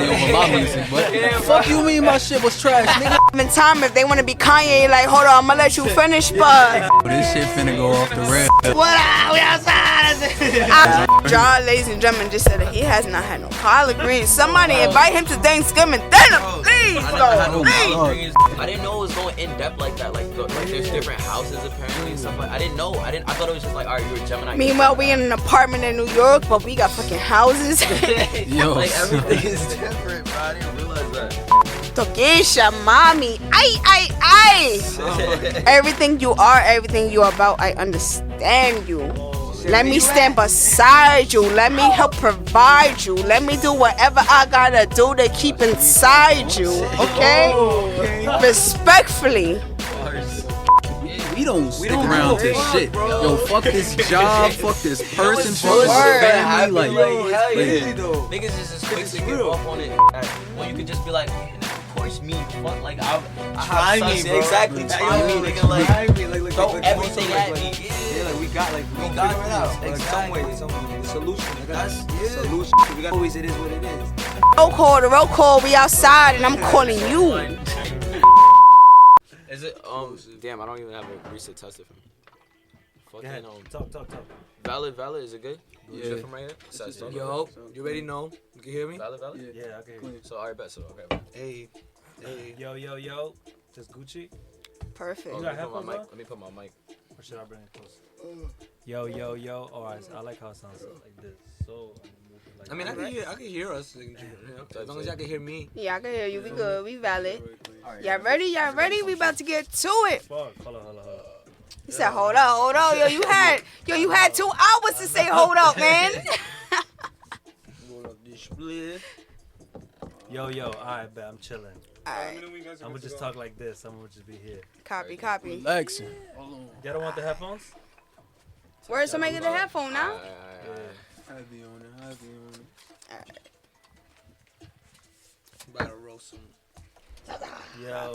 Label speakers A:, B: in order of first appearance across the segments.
A: birthday over my music, but fuck you mean my shit was trash, nigga?
B: In time, if they want to be Kanye, like, hold on, I'm gonna let you finish, but
A: This shit finna go off the rail.
B: what up? We outside. John, ladies and gentlemen, just said that he has not had no collard greens. Somebody invite him to Thanksgiving dinner, please.
C: I didn't know it was going in depth like that. Like there's different houses apparently and stuff. I didn't know. I thought it was just like, all right, you're a Gemini.
B: Meanwhile, we in an apartment in New York, but we got fucking houses.
C: Yo, like everything is different, bro. I didn't realize that.
B: Toquisha, mommy, ay. Everything you are, everything you are about, I understand you. Let me stand beside you. Let me help provide you. Let me do whatever I gotta do to keep inside you. Okay? Respectfully.
A: We don't stick around to shit. Yo, fuck this job, fuck this person, fuck this family. Like,
C: niggas just quick to give up on it. When you could just be like, of course me, fuck, like I
D: try me, bro.
C: Exactly, try me, nigga, like throw everything at me.
D: Yeah, like we got
C: it
D: out. Like
C: exactly.
D: some solution. Solution. We got always. It is what it is.
B: The roll call. We outside, and I'm calling you.
C: Is it damn, I don't even have a recent tester for me. Fucking
D: Talk.
C: Valid, is it good?
A: Yeah.
C: From right here?
E: Yo, you already know. You can hear me?
C: Valid?
D: Yeah, I can hear you.
C: So alright, bet. So okay.
E: Hey.
D: Yo. Just Gucci.
B: Perfect.
D: You got headphones on?
C: Let me put my mic.
D: Or should I bring it close? Yo. Alright, I like how it sounds like this. So
E: I mean, I can hear us. As long as y'all can hear me.
B: Yeah, I can hear you. We good. We valid. Y'all ready? We about to get to it.
D: Fuck. Hold on.
B: He said, hold up. Yo, you had 2 hours to say hold up, man.
D: Yo, alright, bet I'm chilling.
B: Alright.
D: I'm gonna just talk like this. I'm gonna just be here.
B: Copy.
A: relaxing.
D: Y'all don't want the headphones?
B: Where's somebody get the headphone now?
A: I'll be on it.
E: About to roast some.
D: Yo.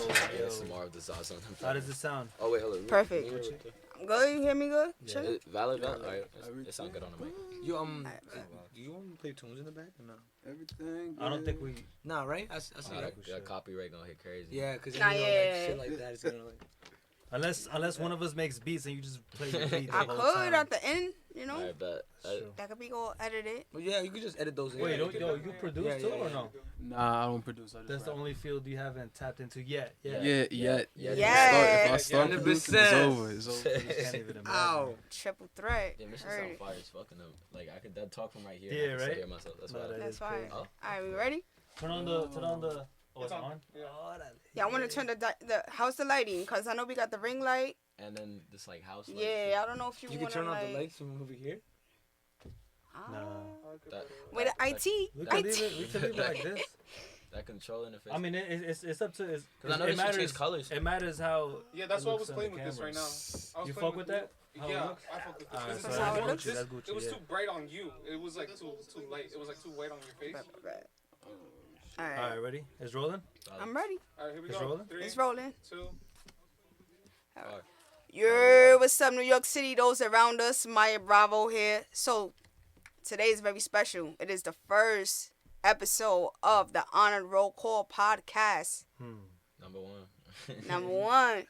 C: Some more of the sauce on them.
D: How does it sound?
C: Oh wait, hold on.
B: Perfect. Good? You hear me good?
D: Yeah.
B: Sure.
C: Valid. Alright. It sounds good on the mic.
E: You do you want to play tunes in the back or no?
A: Everything.
D: I don't think we.
E: Nah, right? I see that.
C: That copyright gonna hit crazy.
E: Yeah, because
B: Nah,
E: shit like that is gonna like.
D: Unless one of us makes beats and you just play the beat.
B: I could at the end, you know.
C: Alright, bet.
B: That could be all edited.
E: Well, yeah, you could just edit those in.
D: Wait, you produce too or no?
A: Nah, I don't produce. I just
D: That's the
A: rap.
D: only field you haven't tapped into yet.
A: Yet.
B: Yeah.
A: If I start producing, it's over. It's over.
D: You can't even imagine.
E: Ow.
B: Triple threat.
C: Yeah, Mission
B: Heard
C: sound
B: it.
C: fire as fucking up. Like I could talk from right here.
D: Yeah,
C: and I can still
D: right?
C: hear myself. That's
D: No,
C: why.
D: that
B: That's
D: is
B: fine.
D: crazy.
B: Alright, we ready?
D: Turn on the. Oh, it's on.
B: Yeah, I want to turn the how's the lighting? Cause I know we got the ring light.
C: And then this like house. Like,
B: Yeah, I don't know if you
E: You
B: want
E: can
B: to
E: turn on
B: like.
E: the lights from over here.
B: With the IT.
D: We can leave it like this.
C: That control interface.
D: I mean, it's up to.
C: Because I know
D: it
C: they should change colors.
D: It matters how.
F: Yeah, that's why I was
D: on
F: playing
D: the
F: with this right now.
D: camera.
F: I was
D: You
F: playing
D: fuck with that? How it
F: Yeah,
D: looks?
F: I fuck with this.
D: Alright,
F: This
D: so
F: is
B: how
F: how
B: it
F: it
B: looks?
D: That's Gucci,
F: It was
D: yeah.
F: too bright on you. It was like too light. It was like too white on your face.
B: All right.
D: All right, ready? It's rolling.
B: I'm ready.
F: All right, here we
D: It's
F: go.
D: rolling?
F: 3,
B: It's rolling.
F: 2.
B: What's up, New York City? Those around us. Maya Bravo here. So today is very special. It is the first episode of the Honored Roll Call podcast.
C: Number one.
B: Number one.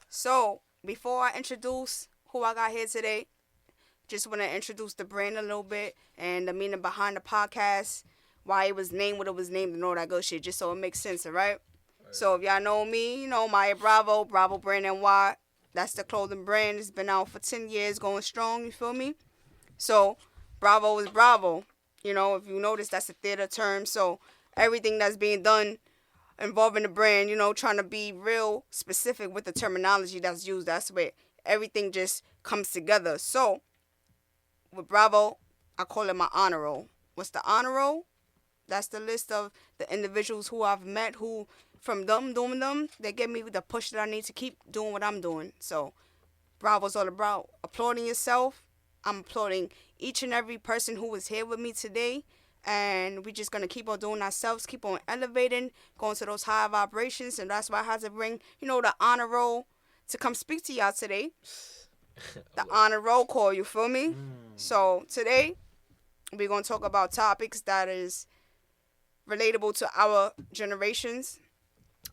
B: So before I introduce who I got here today, just want to introduce the brand a little bit and the meaning behind the podcast, why it was named what it was named, and all that good shit, just so it makes sense, all right? So if y'all know me, you know Maya Bravo Brand NY. That's the clothing brand. It's been out for 10 years, going strong, you feel me? So Bravo is Bravo. You know, if you notice, that's a theater term. So everything that's being done involving the brand, you know, trying to be real specific with the terminology that's used. That's where everything just comes together. So with Bravo, I call it my honor roll. What's the honor roll? That's the list of the individuals who I've met who, from them doing them, they give me the push that I need to keep doing what I'm doing. So Bravo's all about applauding yourself. I'm applauding each and every person who was here with me today. And we're just going to keep on doing ourselves, keep on elevating, going to those high vibrations. And that's why I had to bring, you know, the honor roll to come speak to y'all today. The honor roll call, you feel me? So today, we're going to talk about topics that is relatable to our generations.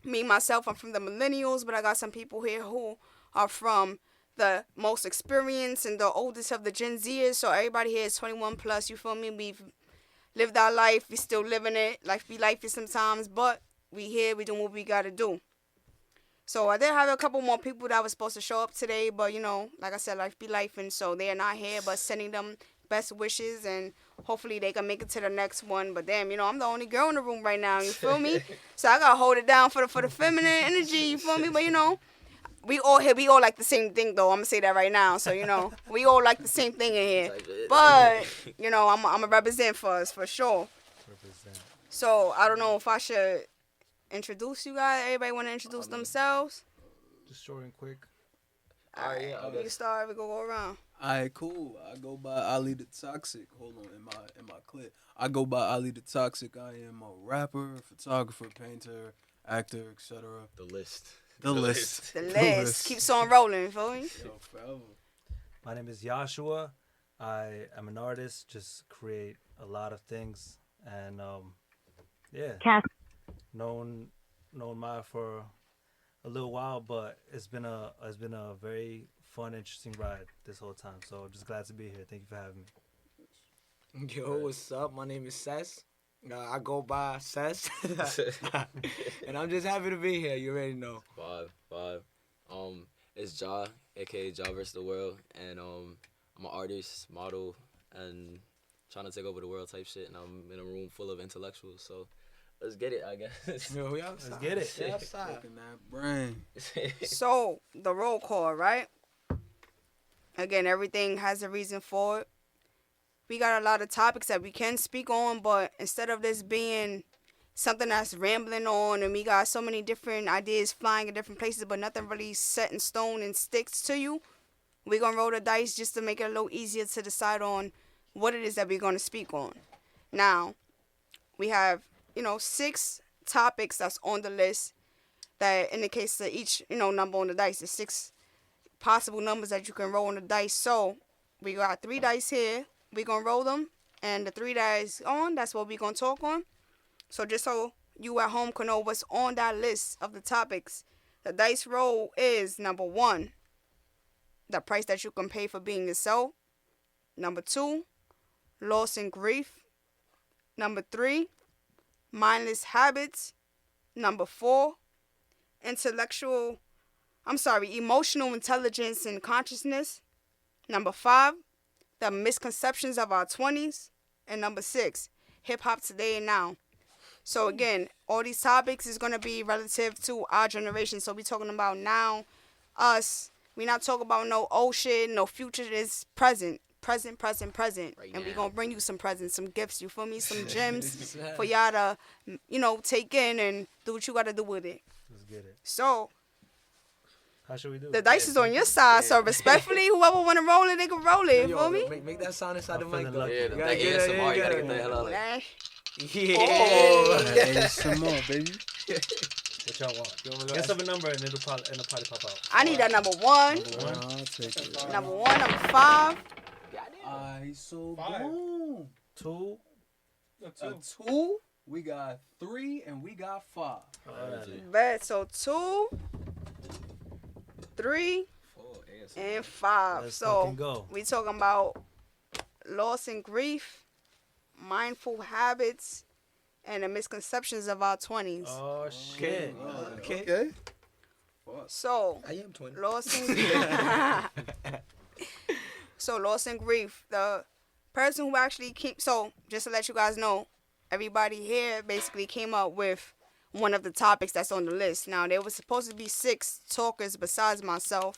B: Me, myself, I'm from the millennials, but I got some people here who are from the most experienced and the oldest of the gen-Zers. So everybody here is 21 plus, you feel me? We've lived our life. We still living it. Life be lifey sometimes, but we here. We doing what we got to do. So I did have a couple more people that was supposed to show up today, but, you know, like I said, life be life, and so they are not here, but sending them best wishes, and hopefully they can make it to the next one. But damn, you know, I'm the only girl in the room right now, you feel me? So I got to hold it down for the feminine energy, you feel me? But, you know, we all here, we all like the same thing, though. I'm going to say that right now. So, you know, we all like the same thing in here. But, you know, I'm going to represent for us, for sure. So I don't know if I should introduce you guys. Everybody want to introduce themselves?
D: Just short and quick.
B: All right, you start. We go around.
A: Alright, cool. I go by Ali the Toxic. Hold on, in my clip. I go by Ali the Toxic. I am a rapper, photographer, painter, actor, etc.
C: The list.
A: The list.
B: The list keeps on rolling, you feel me?
A: Yo, forever.
D: My name is Joshua. I am an artist. Just create a lot of things, and yeah. Known Maya for a little while, but it's been a very fun, interesting ride this whole time. So I'm just glad to be here. Thank you for having me.
E: Yo, what's up? My name is Sess. I go by Sess. And I'm just happy to be here. You already know.
C: Five. It's Ja, aka Ja vs. the World, and I'm an artist, model, and trying to take over the world type shit. And I'm in a room full of intellectuals, so let's get it, I guess.
E: Yo,
D: Let's get it.
E: Yeah, outside.
A: Fucking that brain.
B: So the roll call, right? Again, everything has a reason for it. We got a lot of topics that we can speak on, but instead of this being something that's rambling on, and we got so many different ideas flying in different places, but nothing really set in stone and sticks to you, we're going to roll the dice just to make it a little easier to decide on what it is that we're going to speak on. Now, we have, 6 topics that's on the list that indicates that each, number on the dice. There's 6 possible numbers that you can roll on the dice. So, we got 3 dice here. We're going to roll them. And the 3 dice on, that's what we're going to talk on. So, just so you at home can know what's on that list of the topics, the dice roll is number 1, the price that you can pay for being yourself. Number 2, loss and grief. Number 3, mindless habits. Number 4, emotional intelligence and consciousness. Number 5, the misconceptions of our 20s. And number 6, hip-hop today and now. So again, all these topics is going to be relative to our generation. So we talking about now, us. We not talking about no old shit, no future. It's present. Present. Right, and we going to bring you some presents, some gifts, you feel me? Some gems for y'all to, take in and do what you got to do with it.
D: Let's get it.
B: So,
D: how should we do
B: the
D: it?
B: dice is on your side, so respectfully, whoever want to roll it, they can roll it, you feel me?
E: Make that sound inside the
D: I'm
E: mic,
D: feeling
E: though.
D: lucky.
C: Yeah,
E: You
C: the
E: gotta get
C: ASMR,
E: that,
C: you gotta get the hell out of it.
E: Yeah.
A: Hey, some more, baby.
D: What y'all want? Guess of a number and it'll probably pop out.
B: I need that number 1.
A: I'll take it.
B: Number 1, number 5.
A: Alright, so
F: 5.
A: boom.
D: 2.
A: A 2, we got 3, and we got 5.
B: Bet. So 2, 3, and 5.
D: Let's
B: So
D: fucking go.
B: we talking about loss and grief, mindful habits, and the misconceptions of our 20s.
D: Oh shit.
E: Okay.
B: So
E: I am 20.
B: loss and grief. The person who actually so just to let you guys know, everybody here basically came up with one of the topics that's on the list. Now, there was supposed to be 6 talkers besides myself.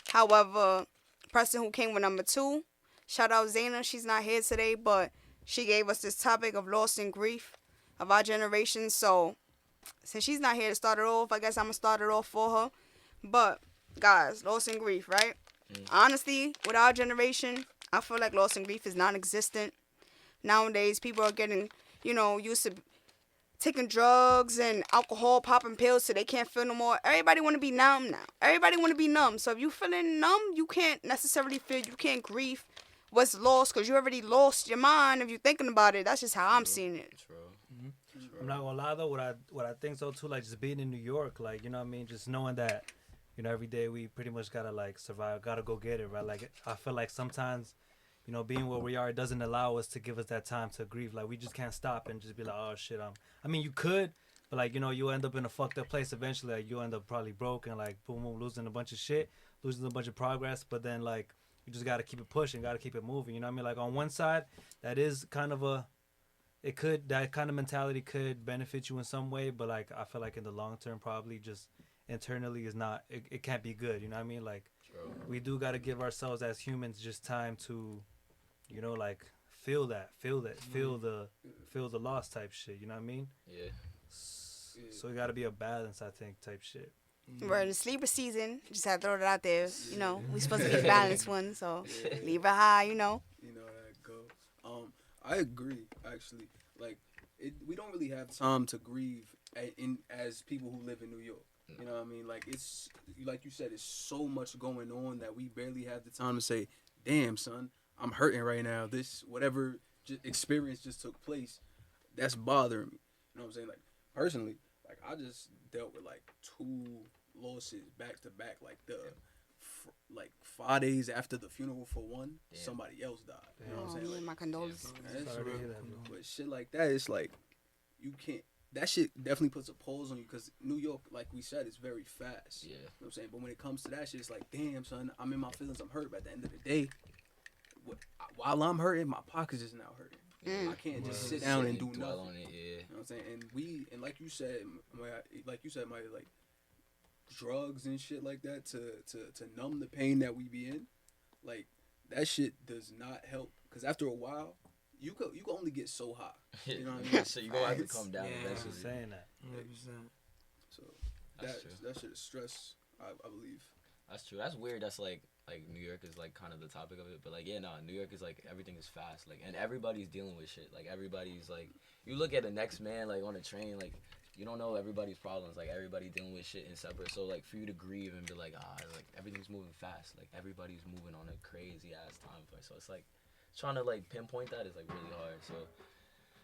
B: However, the person who came with number 2, shout out Zaina, she's not here today, but she gave us this topic of loss and grief of our generation. So, since she's not here to start it off, I guess I'm going to start it off for her. But, guys, loss and grief, right? Honestly, with our generation, I feel like loss and grief is non-existent. Nowadays, people are getting, used to taking drugs and alcohol, popping pills so they can't feel no more. Everybody want to be numb now. Everybody want to be numb. So if you feeling numb, you can't necessarily feel, you can't grieve what's lost because you already lost your mind if you're thinking about it. That's just how I'm seeing it.
D: I'm not gonna lie though. What I think so too, like just being in New York, like you know what I mean, just knowing that, you know, every day we pretty much gotta like survive, gotta go get it, right? Like I feel like sometimes, you know, being where we are, it doesn't allow us to give us that time to grieve. Like we just can't stop and just be like, oh shit, I mean, you could, but like you know, you end up in a fucked up place eventually. Like you end up probably broke and like boom, boom, losing a bunch of shit, losing a bunch of progress. But then like you just gotta keep it pushing, gotta keep it moving. You know what I mean? Like on one side, that is kind of that kind of mentality could benefit you in some way, but like I feel like in the long term, probably just internally is not. It can't be good. You know what I mean? Like we do gotta give ourselves as humans just time to, you know, like feel the loss type shit. You know what I mean?
C: Yeah.
D: So it gotta be a balance, I think, type shit.
B: We're in the sleeper season. Just had to throw it out there. You know, we supposed to be a balanced one, so leave it high. You know.
A: You know that go. I agree. Actually, like we don't really have time to grieve as people who live in New York. You know what I mean? Like it's like you said, it's so much going on that we barely have the time to say, "Damn, son, I'm hurting right now. This whatever experience just took place, that's bothering me." You know what I'm saying? Like personally, like I just dealt with like 2 losses back to back. Like like 5 days after the funeral for one, somebody else died. You know what I'm saying? Like,
B: my condolences.
A: But shit like that, it's like you can't. That shit definitely puts a pause on you because New York, like we said, is very fast. Yeah. You know what I'm saying? But when it comes to that shit, it's like, damn, son, I'm in my feelings, I'm hurt. But at the end of the day, while I'm hurting, my pockets is now hurting. I can't just sit down and do nothing. On it, yeah. You know what I'm saying? And like you said, Maya, like drugs and shit like that to numb the pain that we be in, like that shit does not help. Because after a while, you can only get so high. You know what I mean?
C: So you gonna have to come down eventually.
D: Saying that.
A: 100%. So that shit is stress. I believe.
C: That's true. That's weird. That's like New York is like kind of the topic of it, but like New York is like everything is fast, like, and everybody's dealing with shit. Like everybody's like, you look at the next man like on a train, like you don't know everybody's problems. Like everybody dealing with shit in separate. So like for you to grieve and be like like everything's moving fast. Like everybody's moving on a crazy ass time frame. So it's like trying to like pinpoint that is like really hard. So.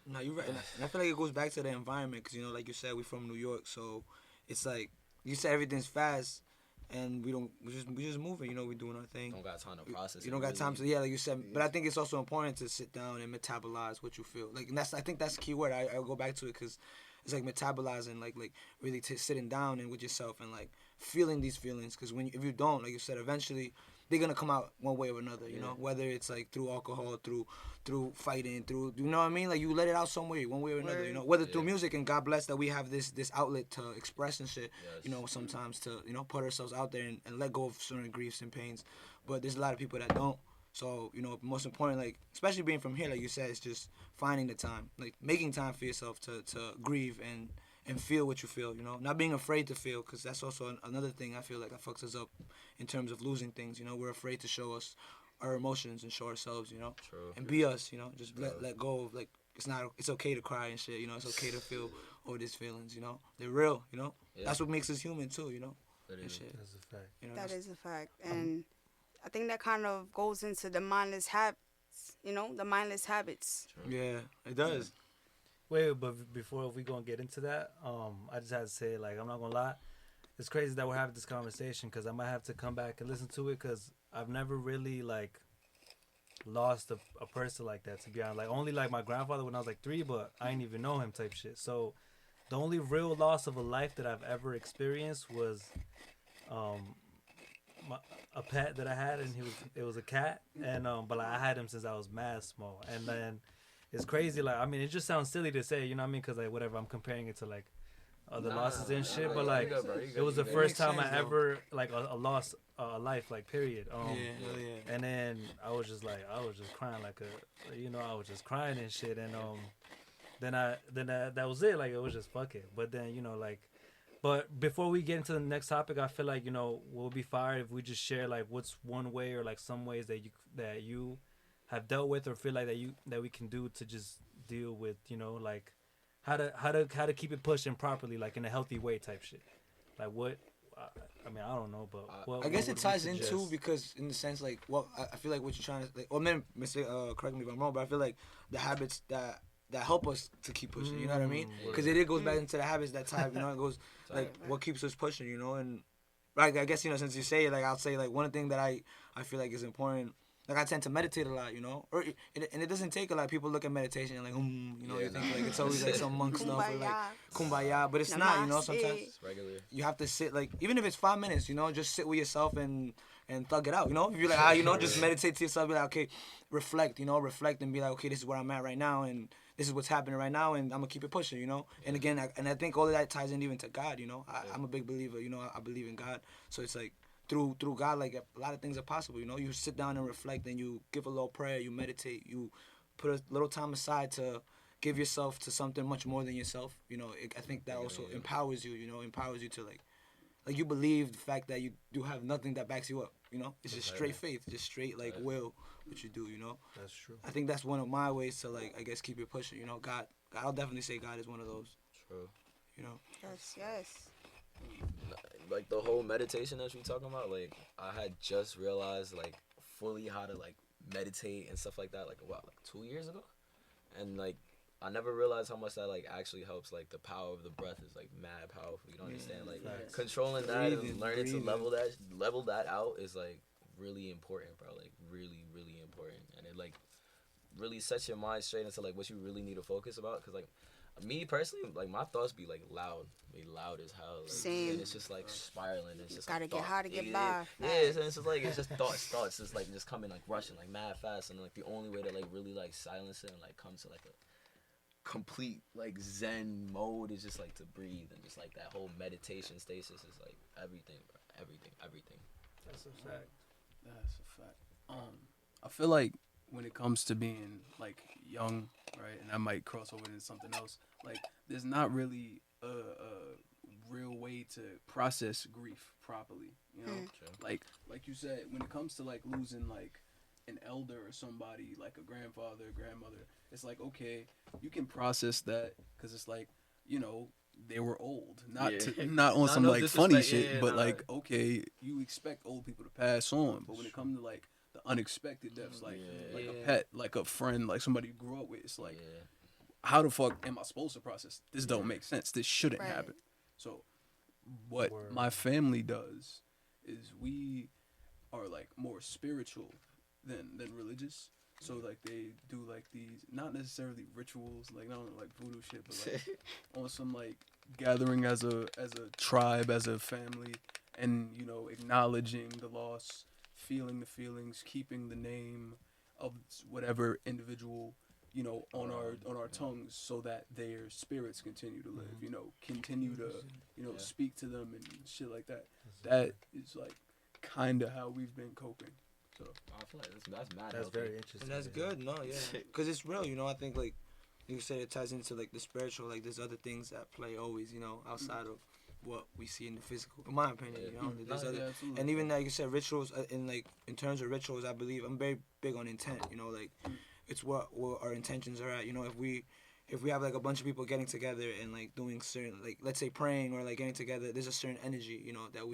E: No, you're right. And I feel like it goes back to the environment because, you know, like you said, we're from New York. So it's like you said everything's fast and we're just moving, you know, we're doing our thing.
C: Don't got time to process.
E: You don't got time to, like you said. But I think it's also important to sit down and metabolize what you feel. Like, and I think that's the key word. I'll go back to it because it's like metabolizing, like really sitting down and with yourself and like feeling these feelings. Because if you don't, like you said, eventually they're gonna come out one way or another, you know, whether it's like through alcohol, through fighting, through, you know what I mean? Like you let it out some way, one way or another, you know, whether through music, and God bless that we have this outlet to express and shit, you know, sometimes to, you know, put ourselves out there and let go of certain griefs and pains. But there's a lot of people that don't. So, you know, most important, like, especially being from here, like you said, it's just finding the time, like making time for yourself to grieve and feel what you feel, you know, not being afraid to feel, because that's also another thing I feel like that fucks us up in terms of losing things, you know. We're afraid to show us our emotions and show ourselves, you know. True. And be us, you know, just let go of, like, it's okay to cry and shit, you know, it's okay to feel all these feelings, you know, they're real, you know. That's what makes us human too, you know.
D: That's a fact.
B: You know, that is a fact. And I think that kind of goes into the mindless habits, you know, the mindless habits.
E: True. Yeah, it does.
D: Wait, but before we gonna get into that, I just had to say, like, I'm not gonna lie, it's crazy that we're having this conversation because I might have to come back and listen to it because I've never really like lost a person like that, to be honest. Like only like my grandfather when I was like 3, but I didn't even know him type shit. So the only real loss of a life that I've ever experienced was a pet that I had, and it was a cat, and but like, I had him since I was mad small, and then. It's crazy, like, I mean, it just sounds silly to say, you know what I mean? Because, like, whatever, I'm comparing it to, like, other losses and shit. But, like, it was the first time I ever, like, a loss, a life, like, period. And then I was just crying like I was just crying and shit. And then that was it. Like, it was just fuck it. But then, you know, like, but before we get into the next topic, I feel like, you know, we'll be fired if we just share, like, what's one way or, like, some ways that you have dealt with or feel like that we can do to just deal with, you know, like how to keep it pushing properly, like in a healthy way type shit. Like what? I mean, I don't know, but
E: I guess it ties in too, because in the sense like, well, I feel like what you're trying to like, or man, correct me if I'm wrong, but I feel like the habits that that help us to keep pushing. You know what I mean? Because it goes back into the habits that type. You know, it goes like what keeps us pushing. You know, and like I guess since you say it, like I'll say like one thing that I feel like is important. Like I tend to meditate a lot, you know, and it doesn't take a lot. People look at meditation and like, you know, you think like it's always like some monk stuff or like kumbaya, but it's not, you know. Sometimes it's regular. You have to sit like even if it's 5 minutes, you know, just sit with yourself and thug it out, you know. If you're like, you know, just meditate to yourself, be like, okay, reflect and be like, okay, this is where I'm at right now, and this is what's happening right now, and I'm gonna keep it pushing, you know. And again, I think all of that ties in even to God, you know. I'm a big believer, you know. I believe in God, so it's like. Through God, like a lot of things are possible, you know. You sit down and reflect, and you give a little prayer, you meditate, you put a little time aside to give yourself to something much more than yourself, you know. I think that also empowers you, you know, empowers you to like you believe the fact that you do have nothing that backs you up, you know. It's just straight faith, just straight like will what you do, you know.
D: That's true.
E: I think that's one of my ways to like I guess keep it pushing, you know. God, I'll definitely say God is one of those.
C: True.
E: You know.
B: Yes.
C: Like the whole meditation that you're talking about, like I had just realized like fully how to like meditate and stuff like that, like 2 years ago, and like I never realized how much that like actually helps. Like the power of the breath is like mad powerful. You don't understand, like controlling that and learning to level that out is like really important, bro. Like really, really important, and it like really sets your mind straight into like what you really need to focus about. Cause like me personally, like my thoughts be like loud as hell. Like,
B: same.
C: And it's just like spiraling. It's just
B: gotta
C: like,
B: get hard to get by.
C: Yeah, it's just like it's just thoughts. It's like just coming like rushing like mad fast, and like the only way to like really like silence it and like come to like a complete like Zen mode is just like to breathe, and just like that whole meditation stasis is like everything, bro. Everything.
D: That's a fact.
A: That's a fact. I feel like when it comes to being like young, right, and I might cross over into something else, like there's not really a real way to process grief properly, you know. Like you said, when it comes to like losing like an elder or somebody, like a grandfather, grandmother, it's like, okay, you can process that because it's like, you know, they were old, not on some like funny shit, but like, okay, you expect old people to pass on, but when it comes to like the unexpected deaths, like a pet, like a friend, like somebody you grew up with, it's like, how the fuck am I supposed to process? This don't make sense. This shouldn't happen. So what my family does is we are like more spiritual than religious. So like they do like these, not necessarily rituals, like not like voodoo shit, but like on some like gathering as a tribe, as a family, and you know, acknowledging the loss, feeling the feelings, keeping the name of whatever individual, you know, on our tongues, so that their spirits continue to live, you know, continue to, you know, speak to them and shit like that. That is like kind of how we've been coping. So
C: I feel like that's mad.
D: That's very interesting.
E: And that's good, no, yeah, because it's real, you know. I think like you said, it ties into like the spiritual. Like there's other things that play always, you know, outside of what we see in the physical. In my opinion, you know, there's other, and even like you said, rituals. In terms of rituals, I believe I'm very big on intent. You know, like it's what our intentions are at. You know, if we have like a bunch of people getting together and like doing certain, like let's say praying or like getting together, there's a certain energy, you know, that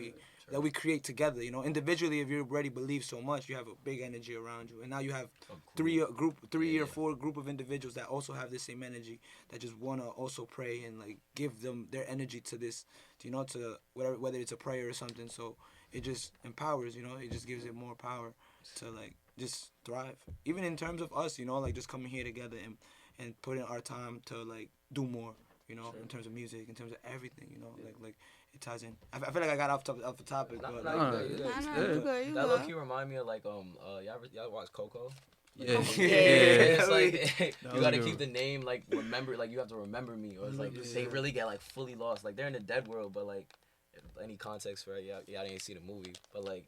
E: we create together. You know, individually, if you already believe so much, you have a big energy around you, and now you have three or four group of individuals that also have the same energy, that just wanna also pray and like give them their energy to this, you know, to whether it's a prayer or something. So it just empowers, you know, it just gives it more power to like just thrive. Even in terms of us, you know, like just coming here together and putting our time to like do more, you know, in terms of music, in terms of everything, you know, like it ties in. I feel like I got off the topic, but
C: that low key remind me of like y'all watch Coco?
A: Yeah.
C: It's like you gotta keep the name, like remember, like you have to remember me, or it's like they really get like fully lost, like they're in the dead world, but like any context for it, y'all didn't see the movie, but like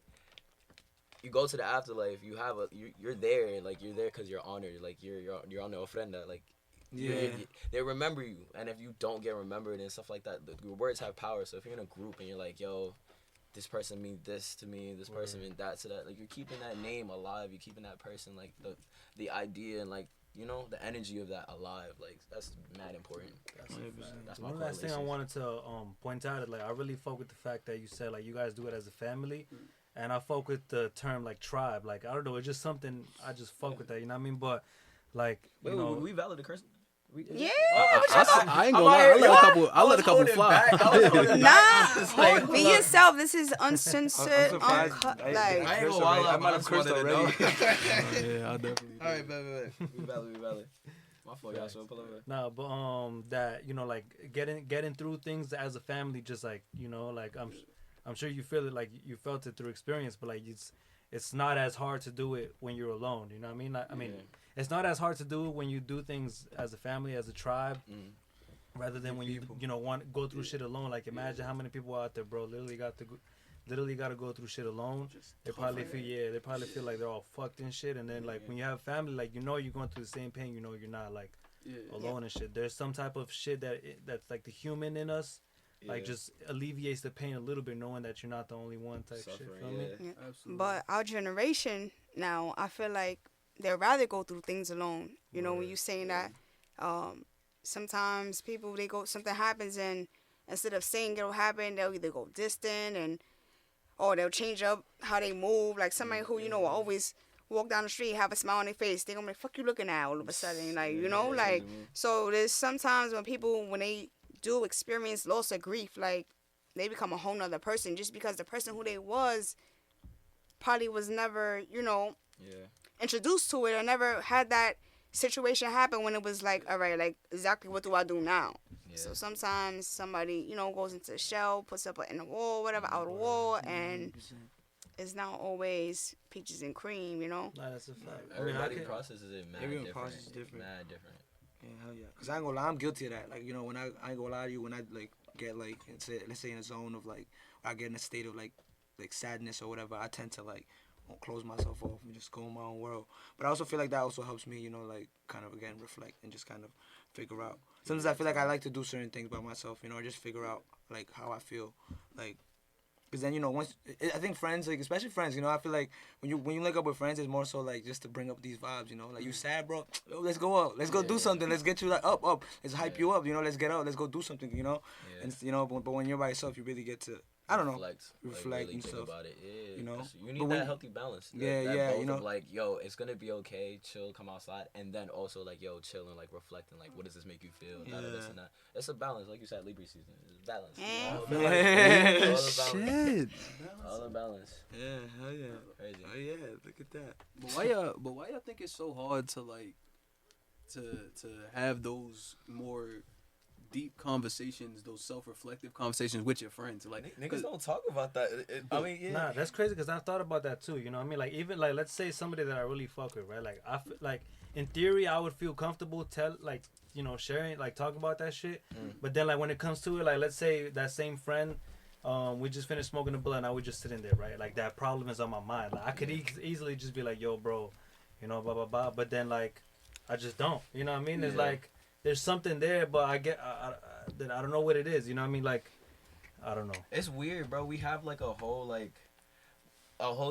C: you go to the afterlife, you're there, like you're there because you're honored, like you're on the ofrenda, like they remember you, and if you don't get remembered and stuff like that, your words have power. So if you're in a group and you're like, yo, this person means this to me, this person means that to that, like you're keeping that name alive, you're keeping that person, like the idea and like, you know, the energy of that alive. Like that's mad important. That's my
D: one last thing I wanted to point out is like I really fuck with the fact that you said like you guys do it as a family. And I fuck with the term like tribe. Like I don't know, it's just something I just fuck with that. You know what I mean? But like, you know,
C: we valid the curse.
B: Yeah,
A: I ain't gonna lie. I let a couple fly.
B: Nah, be yourself. This is uncensored, uncut.
C: I ain't gonna lie. I might have cursed already.
A: Yeah, I definitely.
C: All right, bet. We valid. My fault, y'all. So pull over.
D: No, but that like getting through things as a family, just like like I'm sure you feel it, like you felt it through experience, but like it's not as hard to do it when you're alone. You know what I mean? I mean, it's not as hard to do it when you do things as a family, as a tribe, rather than when you want to go through shit alone. Like imagine how many people out there, bro, literally got to go through shit alone. They probably feel like they're all fucked and shit. And then like when you have family, like you're going through the same pain. You're not like alone and shit. There's some type of shit that's like the human in us. Like just alleviates the pain a little bit, knowing that you're not the only one type shit. Feel me?
B: Yeah. Absolutely. But our generation now, I feel like they'd rather go through things alone. You know, when you saying that, sometimes people something happens and instead of saying it'll happen, they'll either go distant or they'll change up how they move. Like somebody who will always walk down the street, have a smile on their face, they're gonna be like, "Fuck you looking at?" All of a sudden, like like so. There's sometimes when they do experience loss or grief, like they become a whole nother person just because the person who they was probably was never, introduced to it or never had that situation happen when it was like, all right, like exactly what do I do now? Yeah. So sometimes somebody, goes into a shell, puts up in the wall, whatever, out the wall, and it's not always peaches and cream,
D: No, that's a fact.
C: Everybody processes it mad different.
E: Processes different.
C: Mad different.
E: Yeah, hell yeah. Cause I ain't gonna lie, I'm guilty of that. Like, when I ain't gonna lie to you, when I like get like, let's say in a zone of like, I get in a state of like sadness or whatever, I tend to like close myself off and just go in my own world. But I also feel like that also helps me, like kind of again reflect and just kind of figure out. Sometimes I feel like I like to do certain things by myself, or just figure out like how I feel, like. Cause then once I think friends, like especially friends, I feel like when you link up with friends, it's more so like just to bring up these vibes, like you sad, bro, yo, let's go out, let's go do something, let's get you like up, let's hype you up, let's get out, let's go do something, and but when you're by yourself, you really get to reflect
C: really
E: and stuff.
C: About it. Yeah, you
E: but
C: need that healthy balance. Both of like, yo, it's gonna be okay, chill, come outside, and then also like, yo, chill and like reflect and like, what does this make you feel? This and that. It's a balance, like you said, Libra season. It's balance.
A: Shit.
C: All in balance.
E: Yeah, hell yeah.
C: Crazy.
E: Oh yeah, look at that.
A: But why y'all think it's so hard to like to have those more deep conversations, those self-reflective conversations with your friends? Like
C: niggas don't talk about that. I mean, yeah.
D: Nah, that's crazy because I thought about that too. You know what I mean? Like even like let's say somebody that I really fuck with, right? Like like in theory I would feel comfortable sharing, like talking about that shit. But then like when it comes to it, like let's say that same friend, we just finished smoking a blunt, I was just sitting there, right? Like that problem is on my mind. Like I could easily just be like, yo, bro, blah blah blah. But then like I just don't. You know what I mean? It's like there's something there, but I don't know what it is. You know what I mean? Like I don't know.
C: It's weird, bro. We have like a whole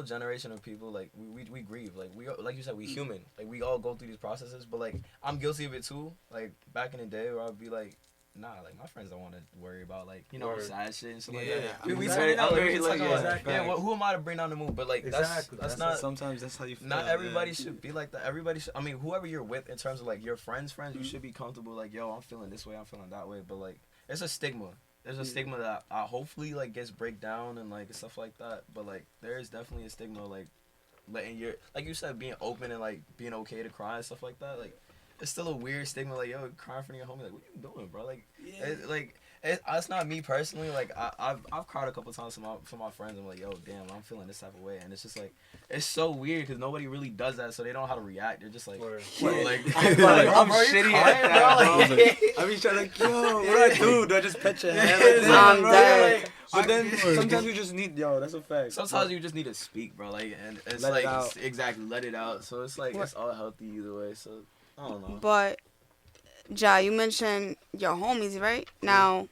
C: generation of people, like we grieve, like you said, we human, like we all go through these processes, but like I'm guilty of it too. Like back in the day where I'd be like, nah, like my friends don't want to worry about like sad shit and stuff like that. We turn it out who am I to bring down the mood? But like that's not.
E: Sometimes that's how you feel.
C: Not everybody should be like that. Everybody should. I mean, whoever you're with in terms of like your friends, you should be comfortable. Like, yo, I'm feeling this way, I'm feeling that way. But like, it's a stigma. There's a stigma that hopefully like gets break down and like stuff like that. But like there is definitely a stigma like letting your, like you said, being open and like being okay to cry and stuff like that. Like it's still a weird stigma. Like, yo, crying for your homie. Like, what you doing, bro? Like, it's not me personally. Like I've cried a couple times for my friends. I'm like, yo, damn, I'm feeling this type of way, and it's just like it's so weird because nobody really does that, so they don't know how to react. They're just like, like
E: I'm shitty at that, bro. I be trying like, yo, what do I do? Do I just pet your hand?
B: I'm dead.
E: But then sometimes you just need, that's a fact.
C: Sometimes you just need to speak, bro. Like, and it's let like exactly let it out. So it's like it's all healthy either way. So I don't know.
B: But Ja, you mentioned your homies, right? Now,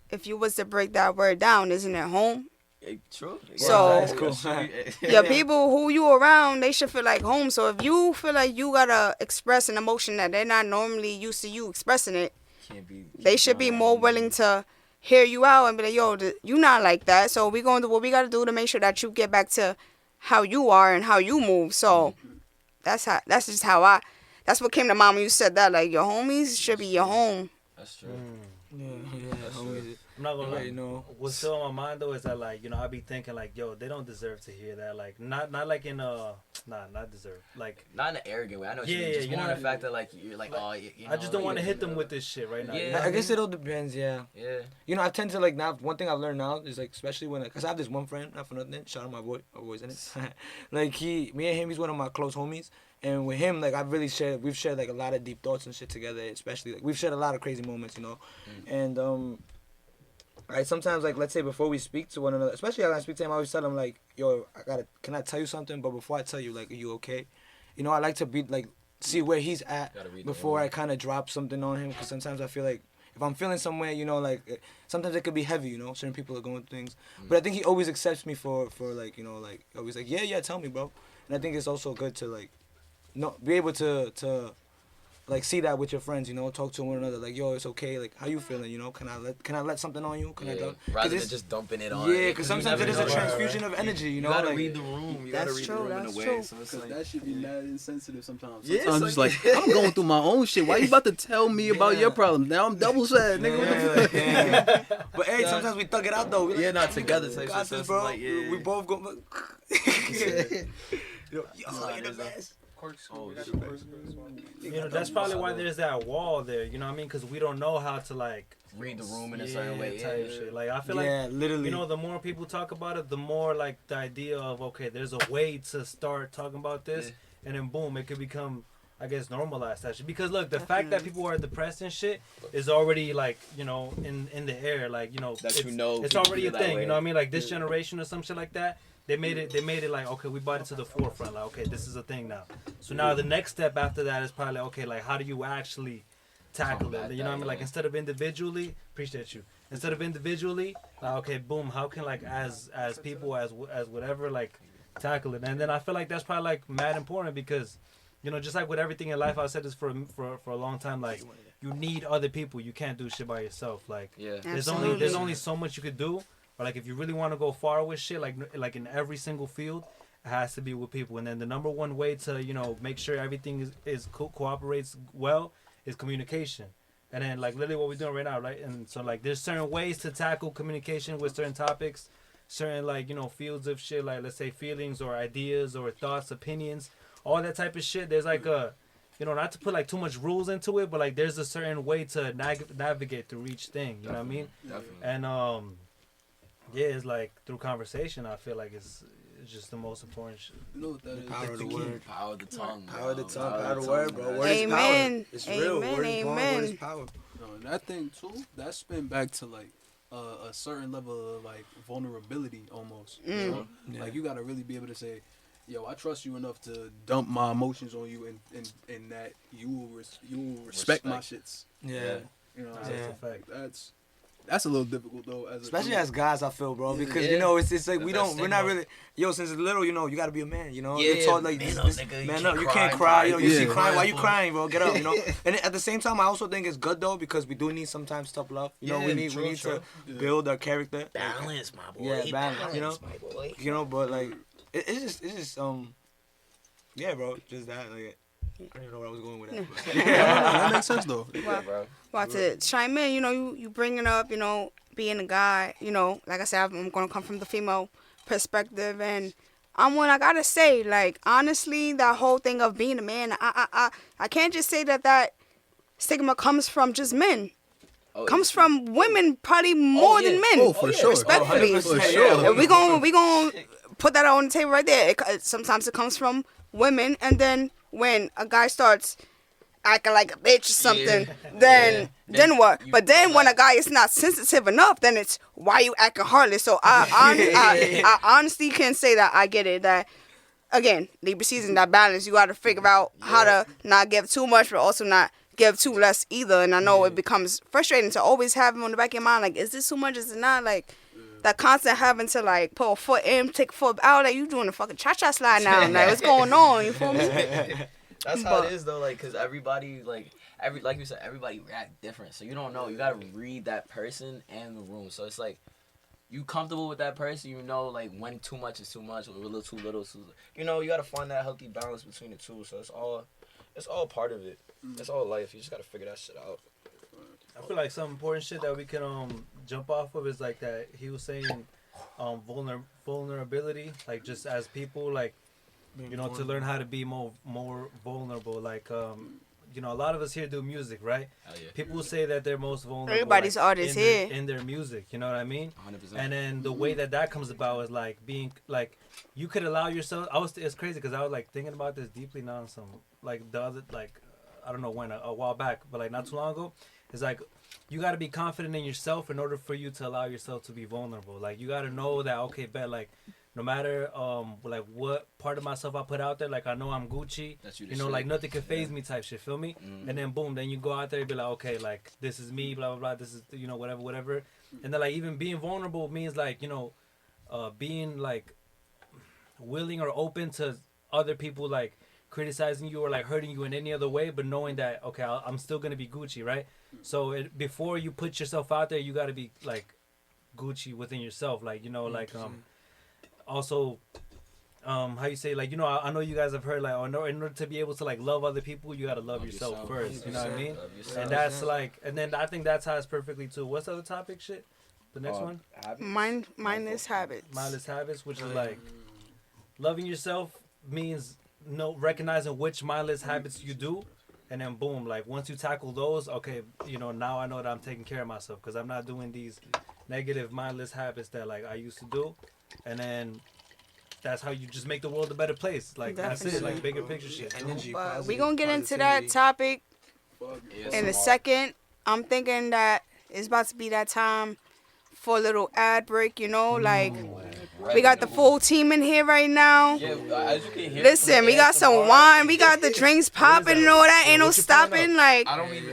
B: if you was to break that word down, isn't it home?
C: True.
B: So,
E: that's cool.
B: your people who you around, they should feel like home. So if you feel like you gotta express an emotion that they're not normally used to you expressing it, they should be more willing to hear you out and be like, yo, you not like that. So we gonna do what we gotta do to make sure that you get back to how you are and how you move. So that's That's what came to mind when you said that. Like, your homies should be your home.
C: That's true.
E: Yeah,
C: That's true.
D: I'm not gonna lie.
E: You know,
D: What's still on my mind though is that, like, you know, I be thinking like, yo, they don't deserve to hear that. Like, not like in not deserve. Like,
C: not in an arrogant way. I know what you mean. Just more in the fact that like you're like, oh, you know,
D: I just don't want to hit them with this shit right now.
C: Yeah.
D: You know
E: I guess it all depends. Yeah.
C: Yeah.
E: You know, I tend to like now. One thing I've learned now is like, especially when, cause I have this one friend, not for nothing. Shout out my boy's in it. Like me and him, he's one of my close homies. And with him, like we've shared like a lot of deep thoughts and shit together. Especially like we've shared a lot of crazy moments, you know. And like sometimes like let's say before we speak to one another, especially when I speak to him, I always tell him like, yo, can I tell you something? But before I tell you, like, are you okay? You know, I like to be like see where he's at before I kind of drop something on him. Cause sometimes I feel like if I'm feeling somewhere, you know, like sometimes it could be heavy, you know. Certain people are going through things, but I think he always accepts me for like, you know, like always like yeah, tell me, bro. And I think it's also good to like. No, be able to like see that with your friends, you know, talk to one another, like, yo, it's okay, like, how you feeling, you know, can I let something on you, can I dump?
C: Rather than just dumping it on.
E: Yeah, because sometimes it is a transfusion of energy, you know.
C: You gotta
E: like,
C: read the room. You gotta read the room in a way. So it's like,
A: that should be mad insensitive sometimes.
C: Yeah,
A: Sometimes it's like, I'm going through my own shit. Why you about to tell me about your problems? Now I'm double sad, nigga. What the fuck?
E: But hey, sometimes we thug it out though.
C: Yeah, not together type
E: got
C: shit.
E: this, bro.
C: Like, yeah.
E: We both go. Yo, you're the best.
D: You know, that's probably why there's that wall there. You know what I mean? Because we don't know how to like
C: read the room in a certain way.
D: Type shit. Like I feel like
E: literally.
D: You know, the more people talk about it, the more like the idea of okay, there's a way to start talking about this, and then boom, it could become, I guess, normalized that shit. Because look, the fact that people are depressed and shit is already like, you know, in the air. Like, you know, it's already a thing. You know what I mean? Like this generation or some shit like that. They made it like, okay, we brought it to the forefront. Like, okay, this is a thing now. So now the next step after that is probably, okay, like, how do you actually tackle it? You know what I mean? Like, instead of individually, like, okay, boom, how can, like, as people, as whatever, like, tackle it? And then I feel like that's probably, like, mad important because, you know, just like with everything in life, I've said this for a long time, like, you need other people. You can't do shit by yourself. Like, there's only so much you could do. Or like if you really want to go far with shit, like in every single field, it has to be with people. And then the number one way to, you know, make sure everything is cooperates well is communication. And then like literally what we're doing right now, right? And so like there's certain ways to tackle communication with certain topics, certain like, you know, fields of shit, like let's say feelings or ideas or thoughts, opinions, all that type of shit. There's like a, you know, not to put like too much rules into it, but like there's a certain way to navigate through each thing. You know what I mean?
C: Definitely.
D: And yeah, it's like through conversation. I feel like it's just the most important shit.
A: You know what that is?
E: Power of the word.
C: Power of the tongue.
E: Power of the tongue. Power of the word, bro. Word
B: Amen.
E: is power. It's real. Word is born. Word is power.
A: No, and that thing too, that spin back to like a certain level of like vulnerability almost. You know? Like you gotta really be able to say, yo, I trust you enough to dump my emotions on you, and that you will respect my shits.
E: Yeah.
A: You know,
D: That's a fact.
A: That's a little difficult though,
E: especially as guys. I feel, bro, because you know it's like we're not really. Yo, since it's little, you know, you gotta be a man. You know, you're taught like man up, you can't cry. Yo, you see crying. Why you crying, bro? Get up. You know. And at the same time, I also think it's good though because we do need sometimes tough love. You know, we need to build our character.
C: Balance, my boy.
E: Yeah, balance. You know, you know, but like it's just yeah, bro, just that like. I don't even know where I was going with that.
A: That makes sense though.
B: About to chime in, you know, you bringing up, you know, being a guy, you know, like I said, I'm gonna come from the female perspective, and I gotta say, like, honestly, that whole thing of being a man, I can't just say that stigma comes from just men. Comes from women probably more than men.
A: Oh, for sure.
B: Respectfully.
A: For sure.
B: And we gonna put that on the table right there. Sometimes it comes from women, and then when a guy starts acting like a bitch or something, then what? But then when a guy is not sensitive enough, then it's why you acting heartless. So I honestly can say that I get it. That again, Libra season, that balance. You got to figure out how to not give too much, but also not give too less either. And I know it becomes frustrating to always have him on the back of your mind. Like, is this too much? Is it not? Like. That constant having to like put a foot in, take a foot out, like you doing a fucking cha-cha slide now. Like what's going on? You feel me?
C: That's how it is though, like, cause everybody like you said, everybody react different. So you don't know. You gotta read that person and the room. So it's like you comfortable with that person, you know, like when too much is too much, or a little too little. So, you know, you gotta find that healthy balance between the two. So it's all part of it. It's all life. You just gotta figure that shit out.
D: I feel like some important shit that we can jump off of is like that he was saying vulnerability, like just as people, like, you know, to learn how to be more vulnerable, like you know, a lot of us here do music, right?
C: Yeah.
D: People say that they're most vulnerable.
B: Everybody's
D: like,
B: artist here
D: in their music. You know what I mean?
C: 100%.
D: And then the way that comes about is like being like you could allow yourself. It's crazy because I was like thinking about this deeply now. Some like the other like I don't know when a while back, but like not too long ago. It's like you got to be confident in yourself in order for you to allow yourself to be vulnerable. Like you got to know that okay, bet like. No matter like what part of myself I put out there, like I know I'm Gucci, you know, like nothing can phase me type shit, feel me? And then boom, then you go out there and be like, okay, like this is me, blah blah blah, this is, you know, whatever. And then like even being vulnerable means like, you know, being like willing or open to other people like criticizing you or like hurting you in any other way, but knowing that okay, I'm still gonna be Gucci, right? So before you put yourself out there, you gotta be like Gucci within yourself, like, you know, like also, how you say, like, you know, I know you guys have heard, like, in order to be able to, like, love other people, you gotta love yourself first, you know what I mean? And that's, like, and then I think that ties perfectly to, what's the other topic, shit? The next one?
B: Mindless habits.
D: Mindless habits, which is, like, loving yourself means recognizing which mindless habits you do, and then, boom, like, once you tackle those, okay, you know, now I know that I'm taking care of myself, because I'm not doing these negative mindless habits that, like, I used to do. And then that's how you just make the world a better place. Like, definitely. That's it. Like, bigger picture shit.
E: Energy,
B: we're going to get into that topic in a second. I'm thinking that it's about to be that time for a little ad break, you know? Like, we got the full team in here right now.
C: Yeah, as you can hear.
B: Listen, we got some wine. We got the drinks popping and all that. Ain't no stopping. Like,
C: I don't mean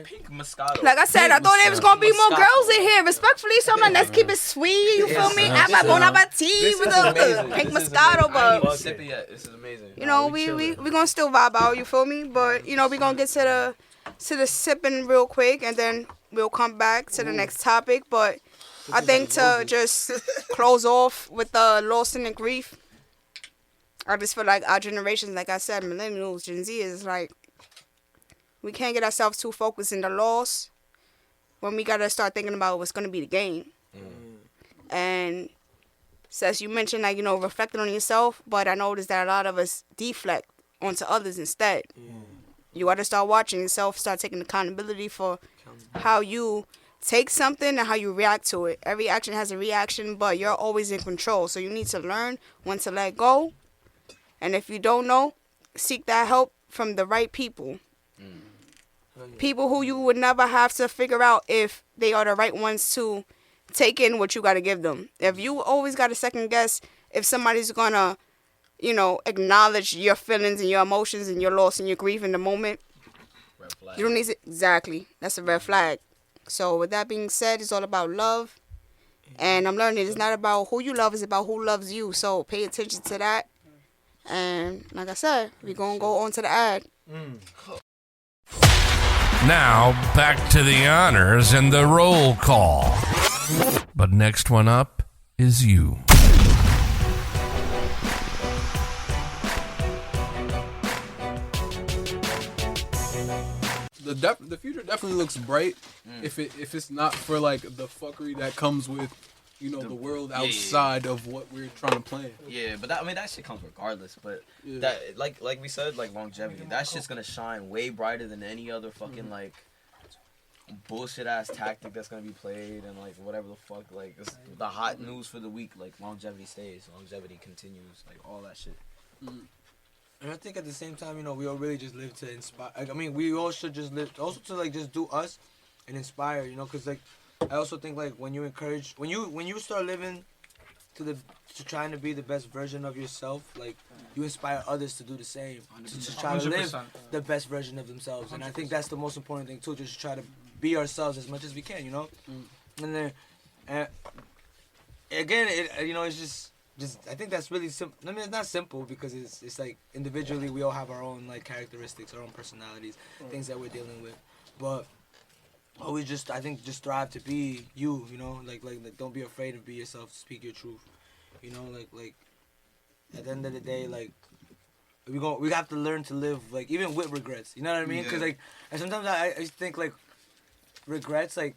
C: pink Moscato.
B: Like I said, I thought there was gonna be more girls in here, respectfully. So I'm like, let's keep it sweet. You feel me? Bon appetit with the pink Moscato, but
C: This is amazing.
B: you know, we gonna still vibe out. You feel me? But you know, we gonna get to the sipping real quick, and then we'll come back to the next topic. But I think to just close off with the loss and the grief, I just feel like our generation, like I said, millennials, Gen Z, is like, we can't get ourselves too focused in the loss when we got to start thinking about what's going to be the gain. And so as you mentioned, like, you know, reflecting on yourself, but I noticed that a lot of us deflect onto others instead. You got to start watching yourself, start taking accountability for how you take something and how you react to it. Every action has a reaction, but you're always in control. So you need to learn when to let go. And if you don't know, seek that help from the right people. People who you would never have to figure out if they are the right ones to take in what you got to give them. If you always got to second guess if somebody's going to, you know, acknowledge your feelings and your emotions and your loss and your grief in the moment,
C: Red flag.
B: you don't need to, exactly. That's a red flag. So with that being said, it's all about love. And I'm learning it's not about who you love, it's about who loves you. So pay attention to that. And like I said, we're going to go on to the ad.
G: Now, back to the honors and the roll call. But next one up is you.
A: The future definitely looks bright if it's not for like the fuckery that comes with, you know, the world outside of what we're trying to plan.
C: Yeah, but that shit comes regardless. But that like we said, like longevity, that shit's gonna shine way brighter than any other fucking like bullshit ass tactic that's gonna be played and like whatever the fuck. Like it's the hot news for the week. Like longevity stays, longevity continues, like all that shit.
E: And I think at the same time, you know, we all really just live to inspire. Like, I mean, we all should just live also to like just do us and inspire, you know, because like I also think like when you encourage, when you start living to trying to be the best version of yourself, like you inspire others to do the same, to try to live the best version of themselves. And I think that's the most important thing too, just try to be ourselves as much as we can, you know. And then again, you know, it's just I think that's really simple. I mean, it's not simple because it's like individually we all have our own like characteristics, our own personalities, things that we're dealing with. But always just, I think, just strive to be you know, like don't be afraid to be yourself, speak your truth, you know, like at the end of the day, like we have to learn to live like even with regrets. You know what I mean? Because like, and sometimes I think like regrets, like